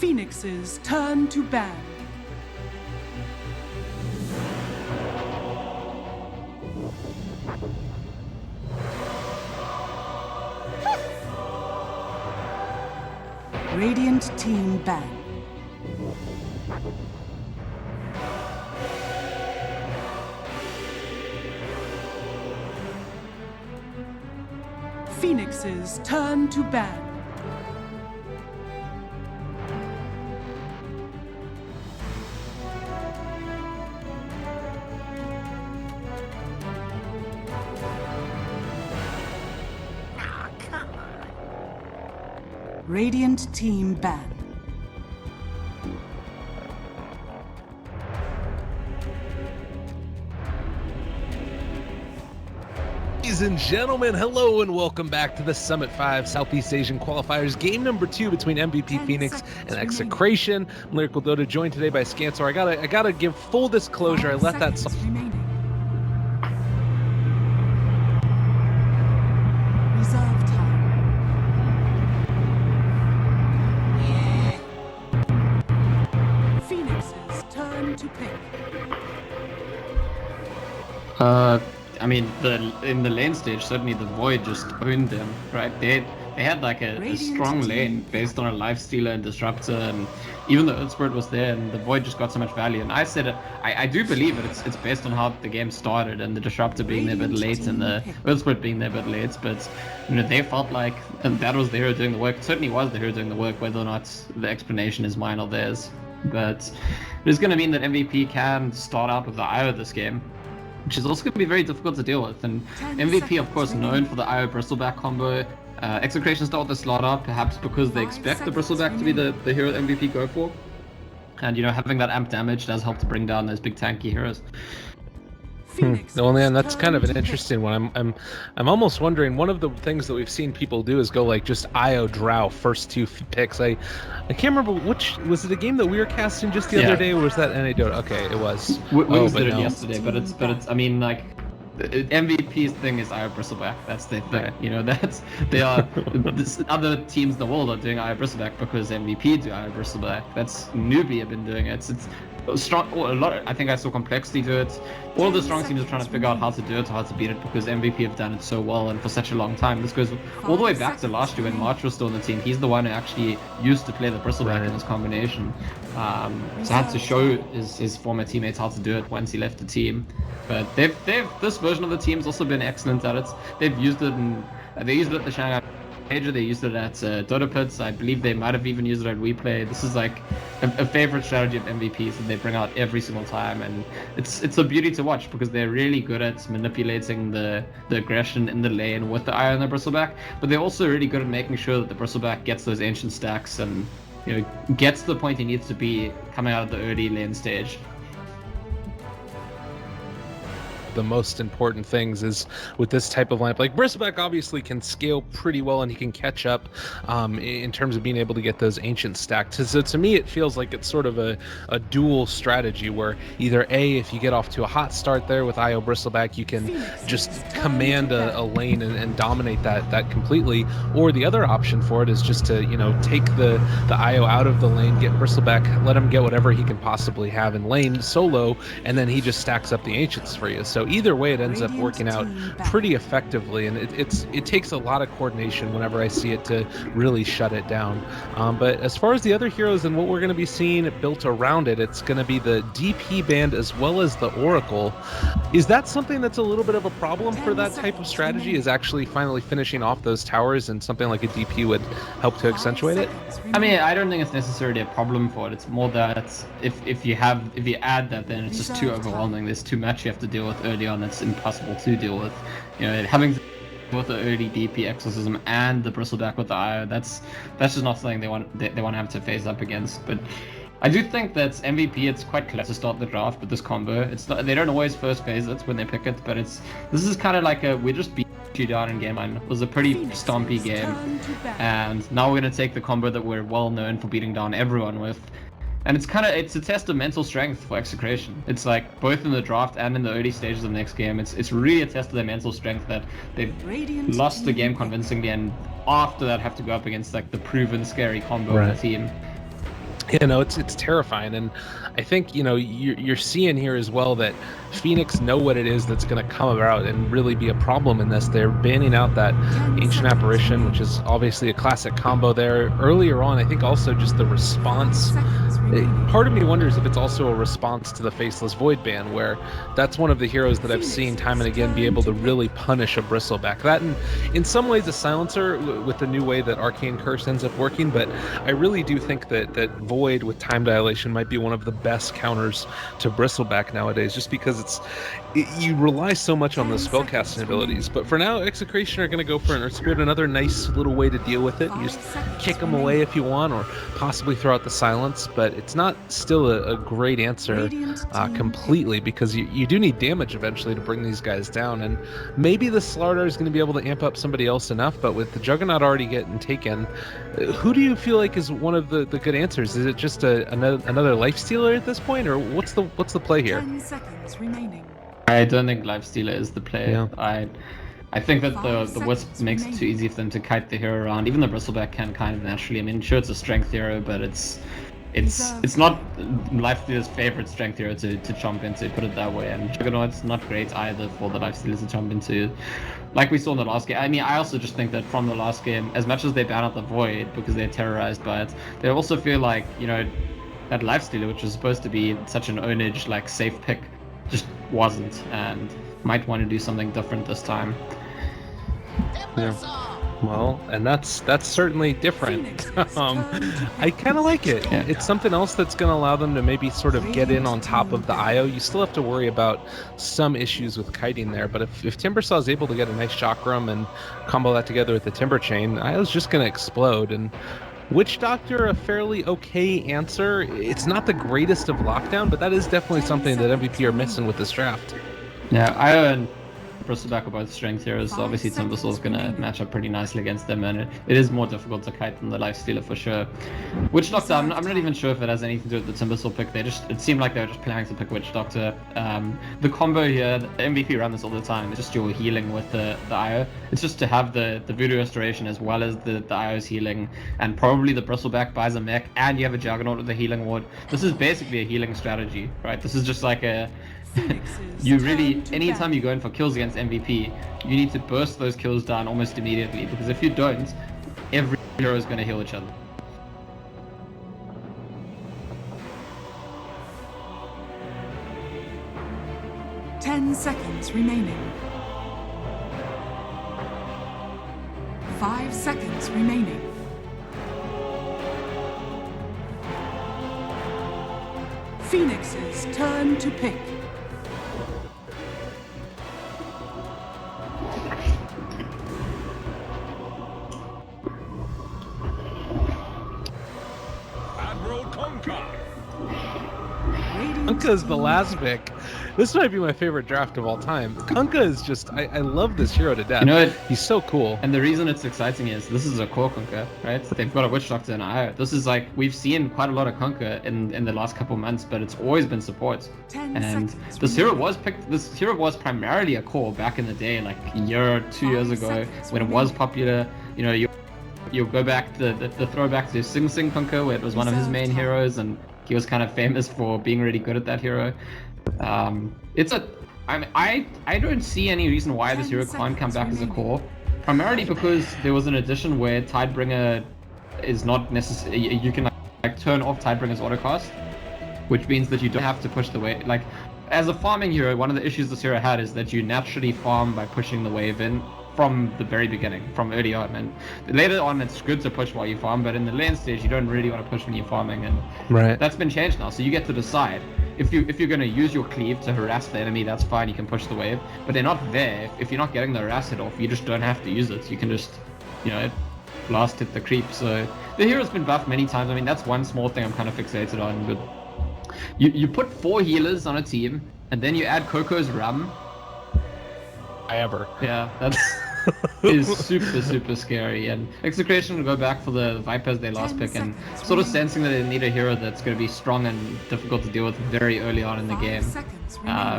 Phoenix's turn to ban. Radiant team ban. Phoenix's turn to ban. Radiant team ban. Ladies and gentlemen, hello and welcome back to the Summit 5 Southeast Asian Qualifiers, game number 2 between MVP.Phoenix and Execration. I'm Lyrical Dota, joined today by Scansor. I gotta give full disclosure. I let that Reserve time. Phoenix's turn to pick. I mean, in the lane stage, certainly the Void just owned them, right? They had like a strong lane based on a Lifestealer and Disruptor, and even the Earthspirit was there, and the Void just got so much value. And I said, I do believe it. It's based on how the game started, and the Disruptor being there a bit late, and the Earthspirit being there a bit late. But you know, they felt like that was the hero doing the work. It certainly was the hero doing the work, whether or not the explanation is mine or theirs. But it's going to mean that MVP can start out with the IO this game, which is also going to be very difficult to deal with. And MVP, of course, known for the IO Bristleback combo. Execration start the slot up, perhaps because they expect the Bristleback to be the hero that MVP go for. And, you know, having that amp damage does help to bring down those big tanky heroes. Well, and that's kind of an interesting one. I'm almost wondering, one of the things that we've seen people do is go like just IO Drow first 2 picks. I can't remember which was it, a game that we were casting just the other day, or was that NA Dota? Okay, it was. We did it yesterday, but it's I mean, like, MVP's thing is IO Bristleback. That's their thing. Right. You know, other teams in the world are doing IO Bristleback because MVP do IO Bristleback. That's newbie have been doing it. It's strong. A lot. I think I saw Complexity do it. All the strong teams are trying to figure out how to do it, or how to beat it, because MVP have done it so well and for such a long time. This goes all the way back to last year when March was still on the team. He's the one who actually used to play the Bristleback in this combination. So had to show his former teammates how to do it once he left the team. But this version of the team's also been excellent at it. They've used it they used it at the Shanghai Major, they used it at Dota Pits. I believe they might have even used it at WePlay. This is like a favorite strategy of MVPs that they bring out every single time, and it's a beauty to watch because they're really good at manipulating the aggression in the lane with the IO and the Bristleback, but they're also really good at making sure that the Bristleback gets those ancient stacks and, you know, gets to the point he needs to be coming out of the early lane stage. The most important things is with this type of lineup, like Bristleback obviously can scale pretty well and he can catch up in terms of being able to get those ancient stacks. So to me, it feels like it's sort of a dual strategy where either A, if you get off to a hot start there with IO Bristleback, you can just command a lane and dominate that completely, or the other option for it is just to, you know, take the IO out of the lane, get Bristleback, let him get whatever he can possibly have in lane solo, and then he just stacks up the ancients for you. So either way, it ends up working out pretty effectively, and it takes a lot of coordination whenever I see it to really shut it down. But as far as the other heroes and what we're going to be seeing built around it, it's going to be the DP band as well as the Oracle. Is that something that's a little bit of a problem for that type of strategy, is actually finally finishing off those towers, and something like a DP would help to accentuate it? I mean, I don't think it's necessarily a problem for it. It's more that if you add that, then it's just too overwhelming. There's too much you have to deal with early on. It's impossible to deal with. You know, having to deal with the early DP exorcism and the Bristleback with the IO, that's just not something they want to have to face up against. But I do think that MVP, it's quite clever to start the draft with this combo. It's not, they don't always first phase it when they pick it, but this is kind of like we just beat you down in game 1. It was a pretty stompy game, and now we're gonna take the combo that we're well known for beating down everyone with. And it's a test of mental strength for Execration. It's like both in the draft and in the early stages of the next game. It's really a test of their mental strength that they've lost the game convincingly, and after that have to go up against like the proven scary combo of the team. You know, it's terrifying, and I think, you know, you're seeing here as well that Phoenix know what it is that's going to come about and really be a problem in this. They're banning out that Ancient Apparition, which is obviously a classic combo there. Earlier on, I think also just the response. Part of me wonders if it's also a response to the Faceless Void ban, where that's one of the heroes that I've seen time and again be able to really punish a Bristleback. That, in some ways, a silencer with the new way that Arcane Curse ends up working, but I really do think that Void with Time Dilation might be one of the best counters to Bristleback nowadays, just because you rely so much on those spellcasting abilities. But for now, Execration are going to go for another nice little way to deal with it. You just kick them away if you want, or possibly throw out the silence, but it's not still a great answer completely, because you do need damage eventually to bring these guys down, and maybe the Slardar is going to be able to amp up somebody else enough, but with the Juggernaut already getting taken, who do you feel like is one of the good answers? Is it just another lifestealer at this point, or what's the play here? 10 seconds remaining. I don't think Lifestealer is the play. Yeah. I think that the Wisp makes it too easy for them to kite the hero around. Even the Bristleback can kind of naturally. I mean, sure, it's a strength hero, but it's not Lifestealer's favorite strength hero to chomp into, put it that way. And Juggernaut's not great either for the Lifestealers to chomp into. Like we saw in the last game. I mean, I also just think that from the last game, as much as they ban out the Void because they're terrorized by it, they also feel like, you know, that Lifestealer, which was supposed to be such an ownage, like, safe pick, just wasn't, and might want to do something different this time. Yeah. Well, and that's certainly different. I kind of like it. Yeah. It's something else that's going to allow them to maybe sort of get in on top of the IO. You still have to worry about some issues with kiting there, but if Timbersaw is able to get a nice chakram and combo that together with the Timber Chain, IO's just going to explode. And Witch Doctor, a fairly okay answer. It's not the greatest of lockdown, but that is definitely something that MVP are missing with this draft. Yeah, IO and Bristleback are both strength heroes, so obviously Timbersaw is going to match up pretty nicely against them, and it is more difficult to kite than the Lifestealer for sure. Witch Doctor, I'm not even sure if it has anything to do with the Timbersaw pick. It seemed like they were just planning to pick Witch Doctor. The combo here, the MVP run this all the time, it's just your healing with the IO. It's just to have the Voodoo Restoration as well as the IO's healing, and probably the Bristleback buys a mech, and you have a Juggernaut with the healing ward. This is basically a healing strategy, right? This is just like a... you really, anytime you go in for kills against MVP, you need to burst those kills down almost immediately, because if you don't, every hero is going to heal each other. Ten seconds remaining. 5 seconds remaining. Phoenix's turn to pick. Kunkka's the last pick. This might be my favorite draft of all time. Kunkka is just, I love this hero to death. You know what? He's so cool. And the reason it's exciting is this is a core Kunkka, right? They've got a Witch Doctor and IO. This is like, we've seen quite a lot of Kunkka in the last couple months, but it's always been support. And this hero was primarily a core back in the day, like a year or 2 years ago, when it was popular. You know, you'll go back the throwback to Sing Sing Kunkka, where it was one of his main heroes, and he was kind of famous for being really good at that hero. I don't see any reason why this hero can't come back as a core, primarily because there was an addition where Tidebringer is not necessary. You can like turn off Tidebringer's autocast, which means that you don't have to push the wave. Like, as a farming hero, one of the issues this hero had is that you naturally farm by pushing the wave in from the very beginning, from early on, and later on it's good to push while you farm, but in the lane stage you don't really want to push when you're farming, and right. That's been changed now, so you get to decide. If you're going to use your cleave to harass the enemy, that's fine, you can push the wave, but they're not there. If you're not getting the harass hit off, you just don't have to use it. You can just, you know, blast hit the creep. So the hero's been buffed many times. I mean, that's one small thing I'm kind of fixated on, but you put 4 healers on a team, and then you add Coco's Rum. Yeah, that's is super scary. And Execration will go back for the Viper as their last pick, and sort of sensing that they need a hero that's going to be strong and difficult to deal with very early on in the game,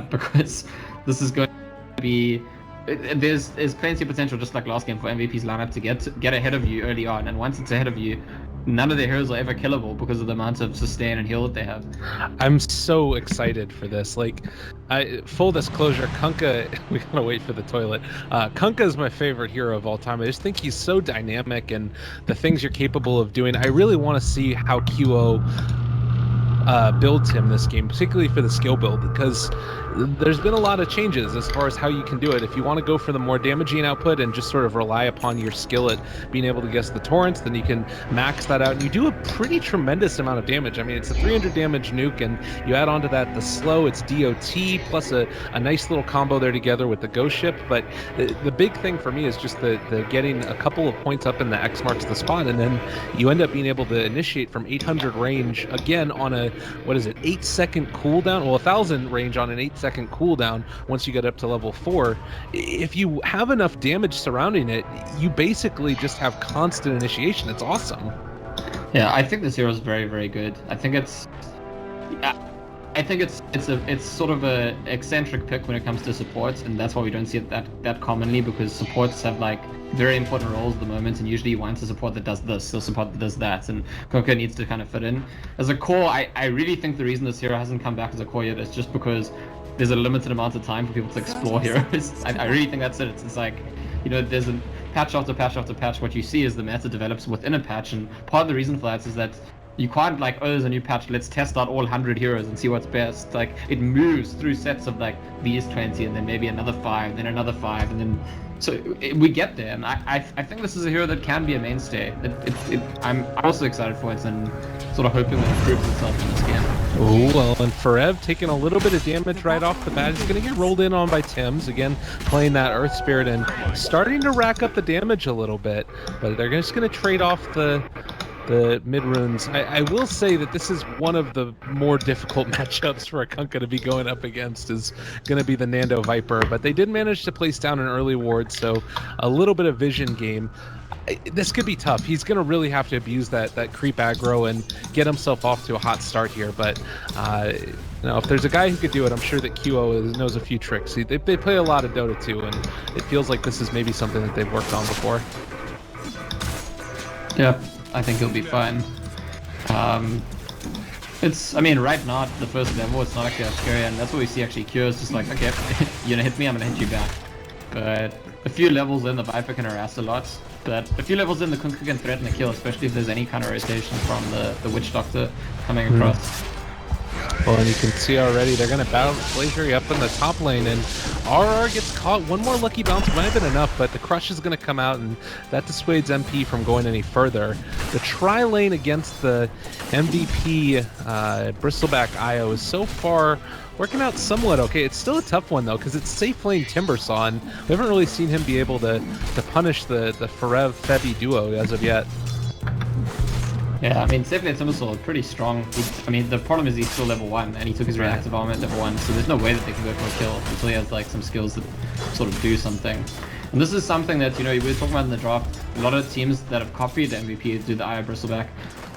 because this is going to be there's plenty of potential, just like last game, for MVP's lineup to get ahead of you early on, and once it's ahead of you, none of their heroes are ever killable because of the amount of sustain and heal that they have. I'm so excited for this. Like, full disclosure, Kunkka, we gotta wait for the toilet. Kunkka is my favorite hero of all time. I just think he's so dynamic and the things you're capable of doing. I really want to see how QO builds him this game, particularly for the skill build, because there's been a lot of changes as far as how you can do it. If you want to go for the more damaging output and just sort of rely upon your skill at being able to guess the torrents, then you can max that out and you do a pretty tremendous amount of damage. I mean, it's a 300 damage nuke, and you add on to that the slow, it's DOT plus a nice little combo there together with the ghost ship. But the big thing for me is just the getting a couple of points up in the X marks the spot, and then you end up being able to initiate from 800 range again on a, what is it, 8-second cooldown? Well, 1,000 range on an 8-second cooldown once you get up to level 4. If you have enough damage surrounding it, you basically just have constant initiation. It's awesome. Yeah, I think this hero is very, very good. I think it's sort of a eccentric pick when it comes to supports, and that's why we don't see it that commonly, because supports have like very important roles at the moment, and usually you want a support that does this, or support that does that, and Kunkka needs to kind of fit in. As a core, I really think the reason this hero hasn't come back as a core yet is just because there's a limited amount of time for people to explore heroes. I really think that's it. It's like, you know, there's a patch after patch after patch. What you see is the meta develops within a patch, and part of the reason for that is that you can't like, oh, there's a new patch, let's test out all 100 heroes and see what's best. Like, it moves through sets of like these 20 and then maybe another 5, then another 5, and then we get there. And I think this is a hero that can be a mainstay. I'm also excited for it and sort of hoping that it improves itself in this game. Oh, well, and Forev taking a little bit of damage right off the bat. He's going to get rolled in on by Tim's, again, playing that Earth Spirit and starting to rack up the damage a little bit. But they're just going to trade off the mid runes. I will say that this is one of the more difficult matchups for a Kunkka to be going up against, is going to be the Nando Viper, but they did manage to place down an early ward, so a little bit of vision game. This could be tough. He's going to really have to abuse that creep aggro and get himself off to a hot start here, but you know, if there's a guy who could do it, I'm sure that QO knows a few tricks. They play a lot of Dota too, and it feels like this is maybe something that they've worked on before. Yeah, I think he'll be fine. I mean, right now, at the first level, it's not actually that scary, and that's what we see actually. Q is just like, okay, you're gonna hit me, I'm gonna hit you back. But a few levels in, the Viper can harass a lot. But a few levels in, the Kunkka can threaten a kill, especially if there's any kind of rotation from the Witch Doctor coming across. Well, and you can see already they're going to battle Blazery up in the top lane, and RR gets caught. One more lucky bounce might have been enough, but the Crush is going to come out, and that dissuades MP from going any further. The tri-lane against the MVP Bristleback IO is so far working out somewhat okay. It's still a tough one, though, because it's safe lane Timbersaw, and we haven't really seen him be able to punish the Forev Febby duo as of yet. Yeah, I mean, safe lane Timbersaw is pretty strong. I mean, the problem is he's still level 1, and he took his reactive armor at level 1, so there's no way that they can go for a kill until he has like some skills that sort of do something. And this is something that, you know, we were talking about in the draft. A lot of teams that have copied the MVP do the IO Bristleback.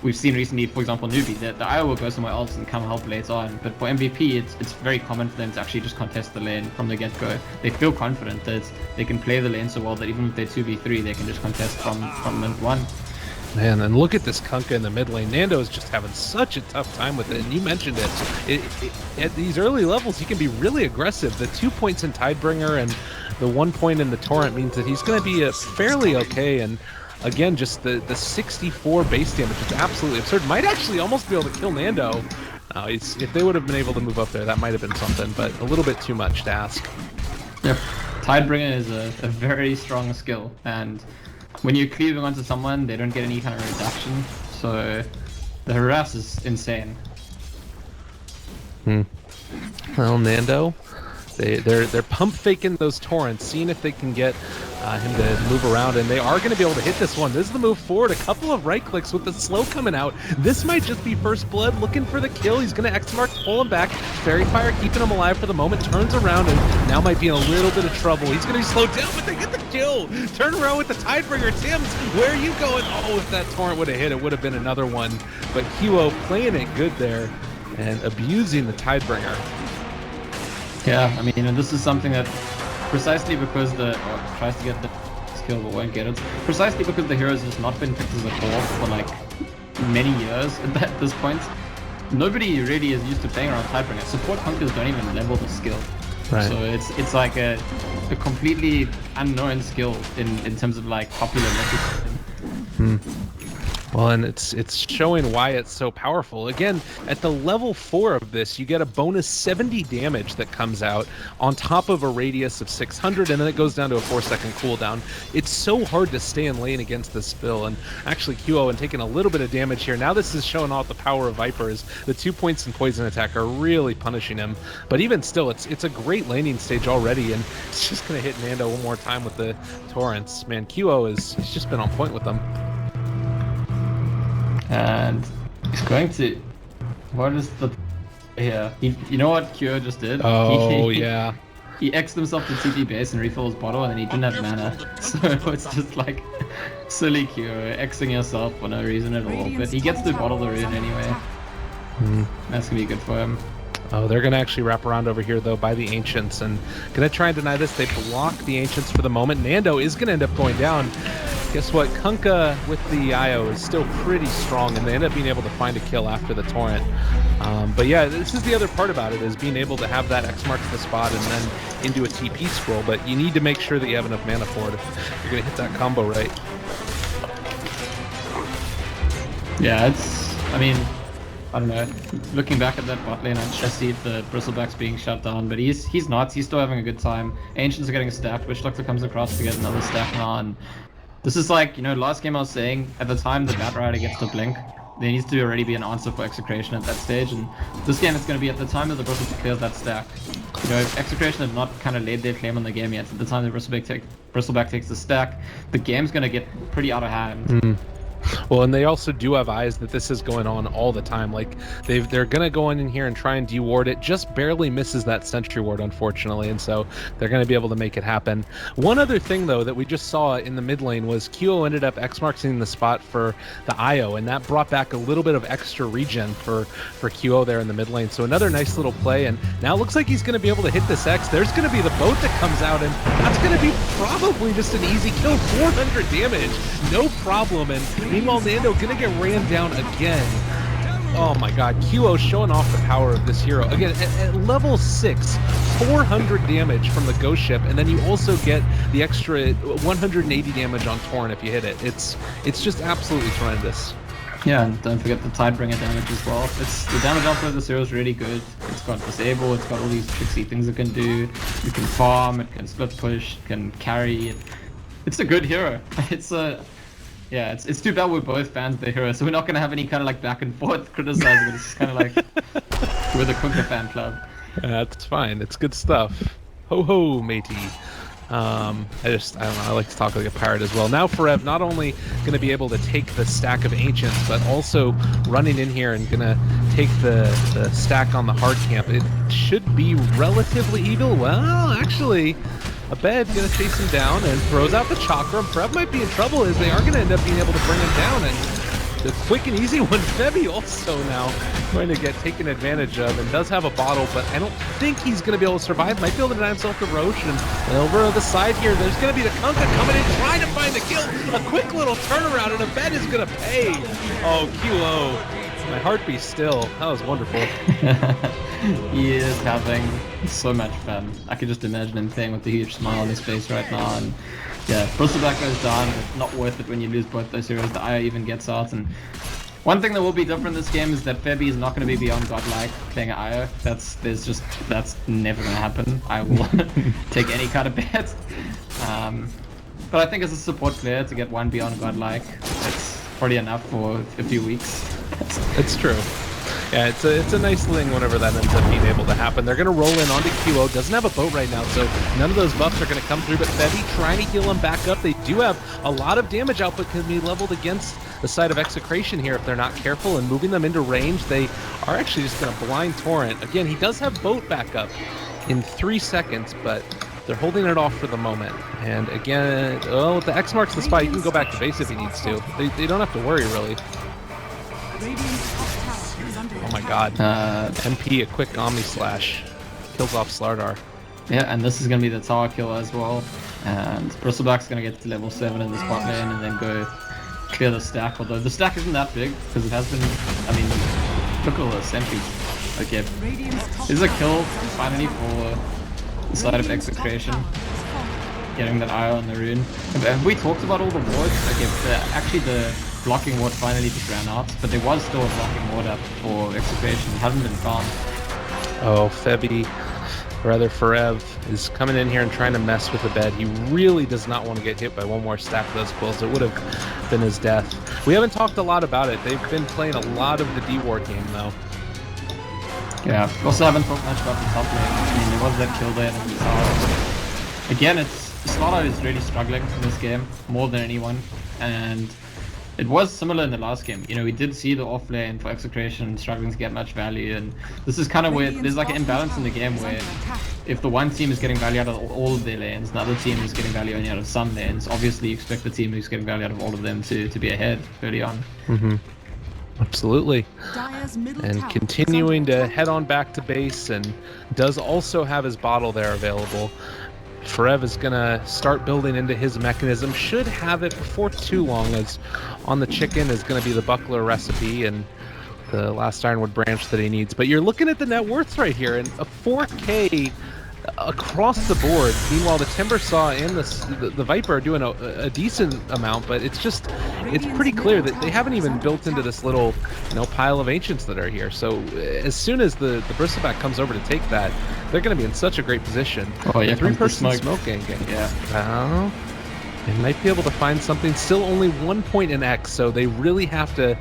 We've seen recently, for example, Newbie, that the IO will go somewhere else and come help later on. But for MVP, it's very common for them to actually just contest the lane from the get-go. They feel confident that they can play the lane so well that even if they're 2v3, they can just contest from minute 1. Man, and look at this Kunkka in the mid lane. Nando is just having such a tough time with it, and you mentioned it. At these early levels, he can be really aggressive. The 2 points in Tidebringer and the 1 point in the Torrent means that he's going to be fairly okay, and again, just the 64 base damage is absolutely absurd. Might actually almost be able to kill Nando. If they would have been able to move up there, that might have been something, but a little bit too much to ask. Yep. Tidebringer is a very strong skill, and when you're cleaving onto someone, they don't get any kind of reduction, so the harass is insane. Well, Nando, they're pump faking those torrents, seeing if they can get him to move around, and they are going to be able to hit this one. This is the move forward. A couple of right clicks with the slow coming out. This might just be first blood, looking for the kill. He's going to X mark, pull him back. Fairy Fire keeping him alive for the moment. Turns around and now might be in a little bit of trouble. He's going to be slowed down, but they get the kill. Turn around with the Tidebringer. Tim's, where are you going? Oh, if that torrent would have hit, it would have been another one. But QO playing it good there and abusing the Tidebringer. Yeah, I mean, and this is something that precisely because tries to get the skill but won't get it. Precisely because the hero's just not been picked as a core for like many years at this point. Nobody really is used to playing around Tidebringer. Support Punkers don't even level the skill. Right. So it's like a completely unknown skill in terms of like popular meta. Well, and it's showing why it's so powerful. Again, at the level 4 of this, you get a bonus 70 damage that comes out on top of a radius of 600, and then it goes down to a 4-second cooldown. It's so hard to stay in lane against this Spill, and actually QO and taking a little bit of damage here. Now this is showing off the power of Viper's. The 2 points in poison attack are really punishing him, but even still, it's a great laning stage already, and it's just going to hit Nando one more time with the torrents. Man, QO he's just been on point with them. And he's going to... What is the... here? You know what Kyo just did? Oh, yeah. He X'd himself to TP base and refilled his bottle, and then he didn't have mana. So it's just like silly Kyo, Xing yourself for no reason at all. But he gets to bottle the rune anyway. That's gonna be good for him. Oh, they're going to actually wrap around over here, though, by the Ancients, and going to try and deny this. They block the Ancients for the moment. Nando is going to end up going down. Guess what? Kunkka with the IO is still pretty strong, and they end up being able to find a kill after the Torrent. But yeah, this is the other part about it, is being able to have that X marks the spot and then into a TP scroll, but you need to make sure that you have enough mana for it if you're going to hit that combo right. Yeah, I mean... I don't know. Looking back at that bot lane, I just see the Bristlebacks being shut down, but he's not. He's still having a good time. Ancients are getting stacked. Witch Doctor comes across to get another stack now, and this is like, you know, last game I was saying, at the time the Bat Rider gets to blink, there needs to already be an answer for Execration at that stage, and this game it's going to be at the time that the Bristlebacks clears that stack. You know, if Execration have not kind of laid their claim on the game yet, at the time the Bristleback takes the stack, the game's going to get pretty out of hand. Well, and they also do have eyes that this is going on all the time. Like, they're going to go in here and try and deward it. Just barely misses that sentry ward, unfortunately, and so they're going to be able to make it happen. One other thing, though, that we just saw in the mid lane was QO ended up X-marking the spot for the IO, and that brought back a little bit of extra regen for QO there in the mid lane. So another nice little play, and now it looks like he's going to be able to hit this X. There's going to be the boat that comes out, and that's going to be probably just an easy kill. 400 damage, no problem, and meanwhile, Nando gonna get ran down again. Oh my god, QO showing off the power of this hero. Again, at level 6, 400 damage from the Ghost Ship, and then you also get the extra 180 damage on Torrent if you hit it. It's just absolutely tremendous. Yeah, and don't forget the Tidebringer damage as well. The damage output of this hero is really good. It's got Disable, it's got all these tricksy things it can do. You can farm, it can split push, it can carry. It's a good hero. Yeah, it's too bad we're both fans of the hero, so we're not gonna have any kind of like back and forth criticizing it. It's just kind of like we're the Kunkka fan club. Yeah, that's fine. It's good stuff. Ho ho, matey. I don't know, I like to talk like a pirate as well. Now Forev not only going to be able to take the stack of Ancients, but also running in here and going to take the stack on the hard camp. It should be relatively even. Well, actually, Abed going to chase him down and throws out the chakra. Forev might be in trouble as they are going to end up being able to bring him down. And the quick and easy one, Febby also now going to get taken advantage of and does have a bottle, but I don't think he's going to be able to survive. Might be able to deny himself to Roche, and over on the side here, there's going to be the Kunkka coming in, trying to find the kill. A quick little turnaround, and Abed is going to pay. Oh, QO. My heart beats still. That was wonderful. He is having so much fun. I can just imagine him playing with a huge smile on his face right now. And yeah, Bristleback goes down, but not worth it when you lose both those heroes. The Aya even gets out. And one thing that will be different this game is that Febby is not going to be beyond godlike playing Aya. That's never going to happen. I will take any kind of bet. But I think as a support player to get one beyond godlike, it's probably enough for a few weeks. It's true. Yeah, it's a nice thing whenever that ends up being able to happen. They're going to roll in onto QO. Doesn't have a boat right now, so none of those buffs are going to come through. But Febby trying to heal him back up. They do have a lot of damage output can be leveled against the side of Execration here if they're not careful. And moving them into range, they are actually just going to blind Torrent. Again, he does have boat back up in 3 seconds, but they're holding it off for the moment. And again, with the X marks the spot, he can go back to base if he needs to. They don't have to worry, really. Oh my god. MP, a quick Omni Slash. Kills off Slardar. Yeah, and this is going to be the tower kill as well. And Bristleback's going to get to level 7 in the spot lane and then go clear the stack, although the stack isn't that big because it has been, I mean, look at all the sentries. Okay, here's a kill finally for the side of Execration, getting that eye on the rune. Have we talked about all the wards? Okay, actually the blocking ward finally just ran out, but there was still a blocking ward up for Execration. It hasn't been found. Oh, Forev is coming in here and trying to mess with the bed. He really does not want to get hit by one more stack of those quills. It would have been his death. We haven't talked a lot about it. They've been playing a lot of the D-Ward game, though. Yeah, also haven't talked much about the top lane. I mean, there was that kill there in the tower. Again, Slaughter is really struggling in this game, more than anyone. And it was similar in the last game. You know, we did see the off lane for Execration struggling to get much value, and this is kind of where there's like an imbalance in the game where if the one team is getting value out of all of their lanes, the other team is getting value only out of some lanes, obviously you expect the team who's getting value out of all of them to be ahead early on. Absolutely. And continuing to head on back to base, and does also have his bottle there available. Forev is gonna start building into his mechanism. Should have it before too long, as on the chicken is gonna be the buckler recipe and the last ironwood branch that he needs. But you're looking at the net worths right here, and a 4K across the board. Meanwhile, the Timbersaw and the Viper are doing a decent amount, but it's pretty clear that they haven't even built into this little, pile of ancients that are here. So as soon as the Bristleback comes over to take that, they're going to be in such a great position. Oh yeah, three-person smoke gang. Yeah. Well, they might be able to find something. Still only 1 point in X, so they really have to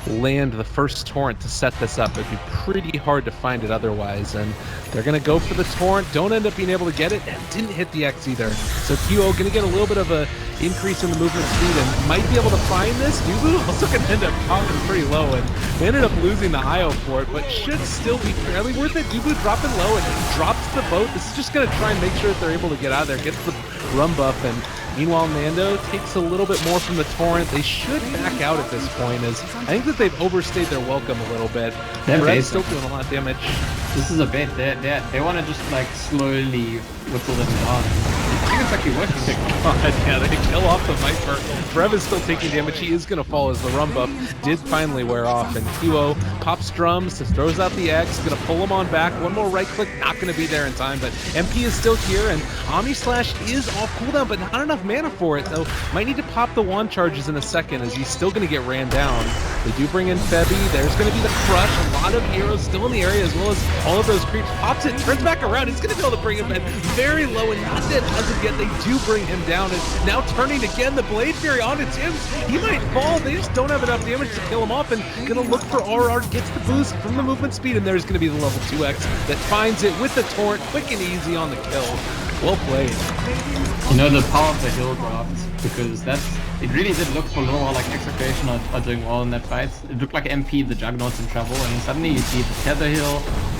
land the first torrent to set this up. It'd be pretty hard to find it otherwise, and they're gonna go for the torrent. Don't end up being able to get it, and didn't hit the X either. So QO gonna get a little bit of a increase in the movement speed and might be able to find this. Dubu also gonna end up popping pretty low, and they ended up losing the IO for it, but should still be fairly worth it. Dubu dropping low and drops the boat. This is just gonna try and make sure that they're able to get out of there, gets the rum buff, and meanwhile, Nando takes a little bit more from the torrent. They should back out at this point, as I think that they've overstayed their welcome a little bit. Red's still doing a lot of damage. This is a bait. They want to just like slowly whittle them down. I think it's actually working. Yeah, they kill off the Viper. Brev is still taking damage. He is going to fall as the rum buff did finally wear off. And QO pops drums, throws out the X, going to pull him on back. One more right click, not going to be there in time. But MP is still here, and Omni Slash is off cooldown, but not enough mana for it, though. Might need to pop the wand charges in a second, as he's still going to get ran down. They do bring in Febby. There's going to be the crush. A lot of heroes still in the area, as well as all of those creeps. Pops it, turns back around. He's going to be able to bring him in very low, and not dead as of yet. They do bring him down, and now turning again, the Blade Fury onto Tim's. He might fall. They just don't have enough damage to kill him off, and going to look for RR. Gets the boost from the movement speed, and there's going to be the level 2X that finds it with the torrent, quick and easy on the kill. Well played. You know, the power of the hill draft, because it really did look for a little while like Execration are doing well in that fight. It looked like MP, the Juggernaut's in trouble, and then suddenly you see the Tether Hill,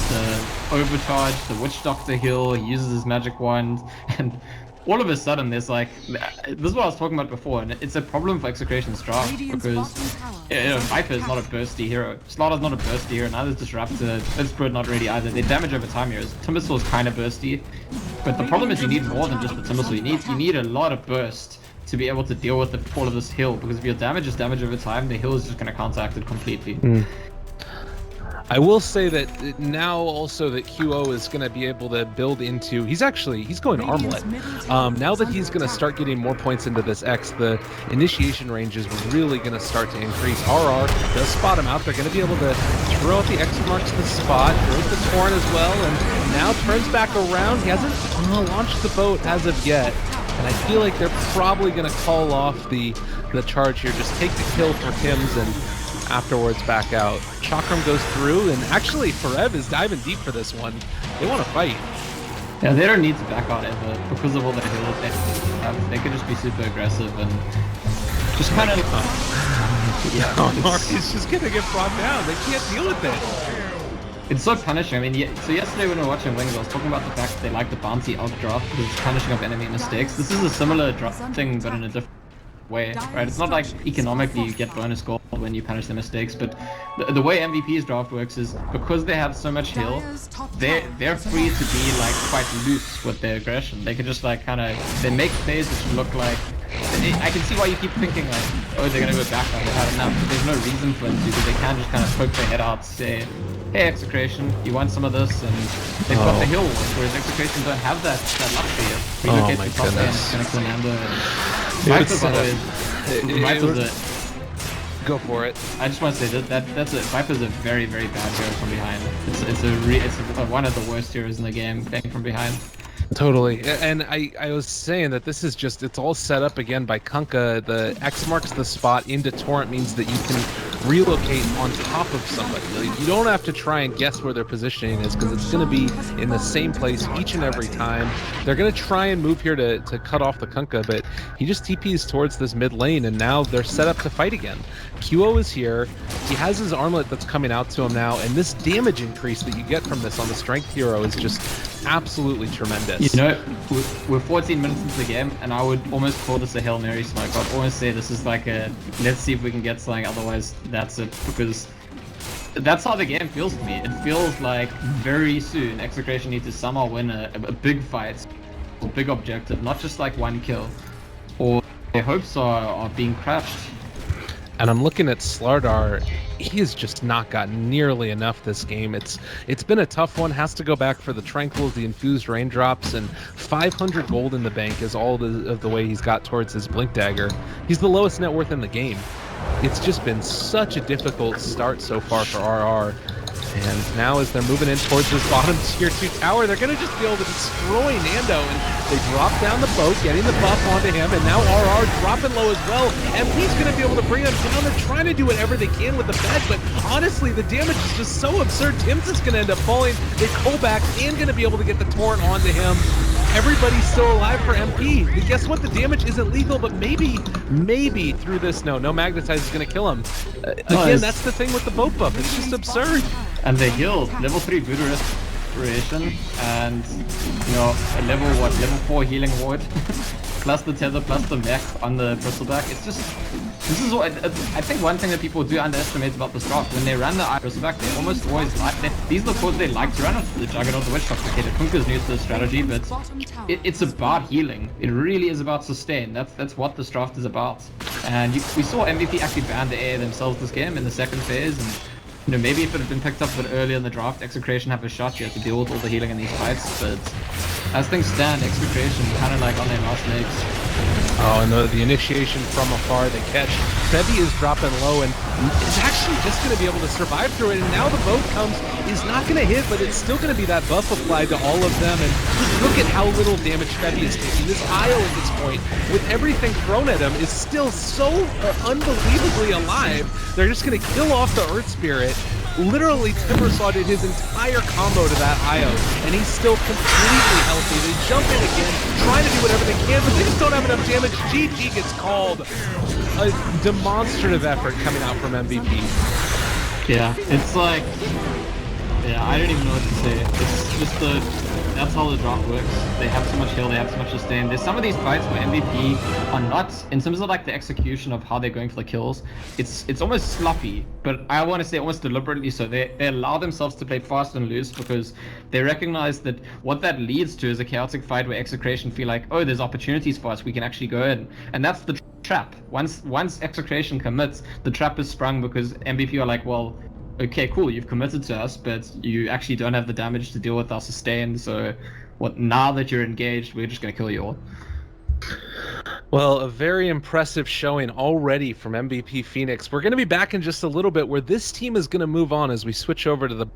the Overcharge, the Witch Doctor Hill, he uses his magic wand, and all of a sudden there's like, this is what I was talking about before, and it's a problem for Execration's draft, because Viper is not a bursty hero, Slaughter's not a bursty hero, neither is Disruptor, Spirit not really either. They damage over time heroes. Timbersaw is kind of bursty, but the problem is you need more than just the Timbersaw. You need a lot of burst to be able to deal with all of this hill, because if your damage is damage over time, the hill is just going to counteract it completely. I will say that now also that QO is going to be able to build into, he's going Armlet. Now that he's going to start getting more points into this X, the initiation range is really going to start to increase. RR does spot him out. They're going to be able to throw out the X marks the spot, throws the torrent as well, and now turns back around. He hasn't launched the boat as of yet, and I feel like they're probably going to call off the charge here. Just take the kill for Tim's and afterwards back out. Chakram goes through, and actually Forev is diving deep for this one. They want to fight. Yeah, they don't need to back out ever because of all the heals they have. They can just be super aggressive and just kind of... Marky's just gonna get brought down. They can't deal with it. It's so punishing. I mean, so yesterday when we were watching Wings, I was talking about the fact that they like the bouncy out draft because it's punishing of enemy mistakes. This is a similar draft thing, but in a different way, right? It's not like economically you get bonus gold when you punish their mistakes, but the way MVP's draft works is because they have so much heal, they're free to be like quite loose with their aggression. They can just like they make plays which look like I can see why you keep thinking like, oh, they're gonna go back on they had enough. But there's no reason for them to, because they can just kind of poke their head out, say, hey, Execration, you want some of this? And they've got the heal ward, whereas Execration don't have that luxury of relocate to top lane and gonna kill Nando. Viper, by the way, Viper's Go for it. I just want to say that's Viper's a very, very bad hero from behind. It's one of the worst heroes in the game, playing from behind. Totally. And I was saying that this is just, it's all set up again by Kunkka. The X marks the spot into Torrent means that you can relocate on top of somebody. You don't have to try and guess where their positioning is, because it's going to be in the same place each and every time. They're going to try and move here to cut off the Kunkka, but he just TPs towards this mid lane, and now they're set up to fight again. QO is here. He has his armlet that's coming out to him now, and this damage increase that you get from this on the strength hero is just absolutely tremendous. You know, we're 14 minutes into the game, and I would almost call this a Hail Mary smoke. I'd almost say this is like a, let's see if we can get something, otherwise that's it, because that's how the game feels to me. It feels like very soon Execration needs to somehow win a big fight, or big objective, not just like one kill, or their hopes are being crushed. And I'm looking at Slardar. He has just not gotten nearly enough this game. It's been a tough one. Has to go back for the Tranquils, the infused raindrops, and 500 gold in the bank is all of the way he's got towards his Blink Dagger. He's the lowest net worth in the game. It's just been such a difficult start so far for RR. And now as they're moving in towards this bottom tier 2 tower, they're going to just be able to destroy Nando. And they drop down the boat, getting the buff onto him, and now RR dropping low as well. MP's going to be able to bring him down. They're trying to do whatever they can with the bed, but honestly, the damage is just so absurd. Tim's is going to end up falling. They pull back and going to be able to get the torrent onto him. Everybody's still alive for MP. And guess what? The damage isn't lethal, but maybe through this, no Magnetize is going to kill him. Again, that's the thing with the boat buff. It's just absurd. And they healed level 3 Voodoo Restoration, and you know, a level 4 healing ward, plus the tether, plus the mech on the bristleback. It's just, this is what I think one thing that people do underestimate about this draft. When they run the bristleback, they almost always these are the codes they like to run after the Juggernaut, the Witch Complicated. Kunkka's new to the strategy, but it's about healing. It really is about sustain. That's what this draft is about. And we saw MVP actually ban the AR themselves this game in the second phase, and you know, maybe if it had been picked up a bit earlier in the draft, Execration have a shot. You have to deal with all the healing in these fights, but as things stand, Execration kind of like on their last legs. Oh, and the initiation from afar they catch. Febby is dropping low and is actually just going to be able to survive through it. And now the boat comes, is not going to hit, but it's still going to be that buff applied to all of them. And just look at how little damage Febby is taking. This IO at this point, with everything thrown at him, is still so unbelievably alive. They're just going to kill off the Earth Spirit. Literally, Timbersaw did his entire combo to that IO, and he's still completely healthy. They jump in again, trying to do whatever they can, but they just don't have enough damage. GG gets called. A demonstrative effort coming out from MVP. Yeah, it's like, yeah, I don't even know what to say. It's just that's how the draft works. They have so much heal, they have so much sustain. There's some of these fights where MVP are not, in terms of like the execution of how they're going for the kills, it's almost sloppy, but I want to say almost deliberately so. They allow themselves to play fast and loose because they recognize that what that leads to is a chaotic fight where Execration feel like, oh, there's opportunities for us, we can actually go in. And that's the trap. Once Execration commits, the trap is sprung because MVP are like, well, okay, cool, you've committed to us, but you actually don't have the damage to deal with our sustain, so now that you're engaged, we're just going to kill you all. Well, a very impressive showing already from MVP.Phoenix. We're going to be back in just a little bit where this team is going to move on as we switch over to the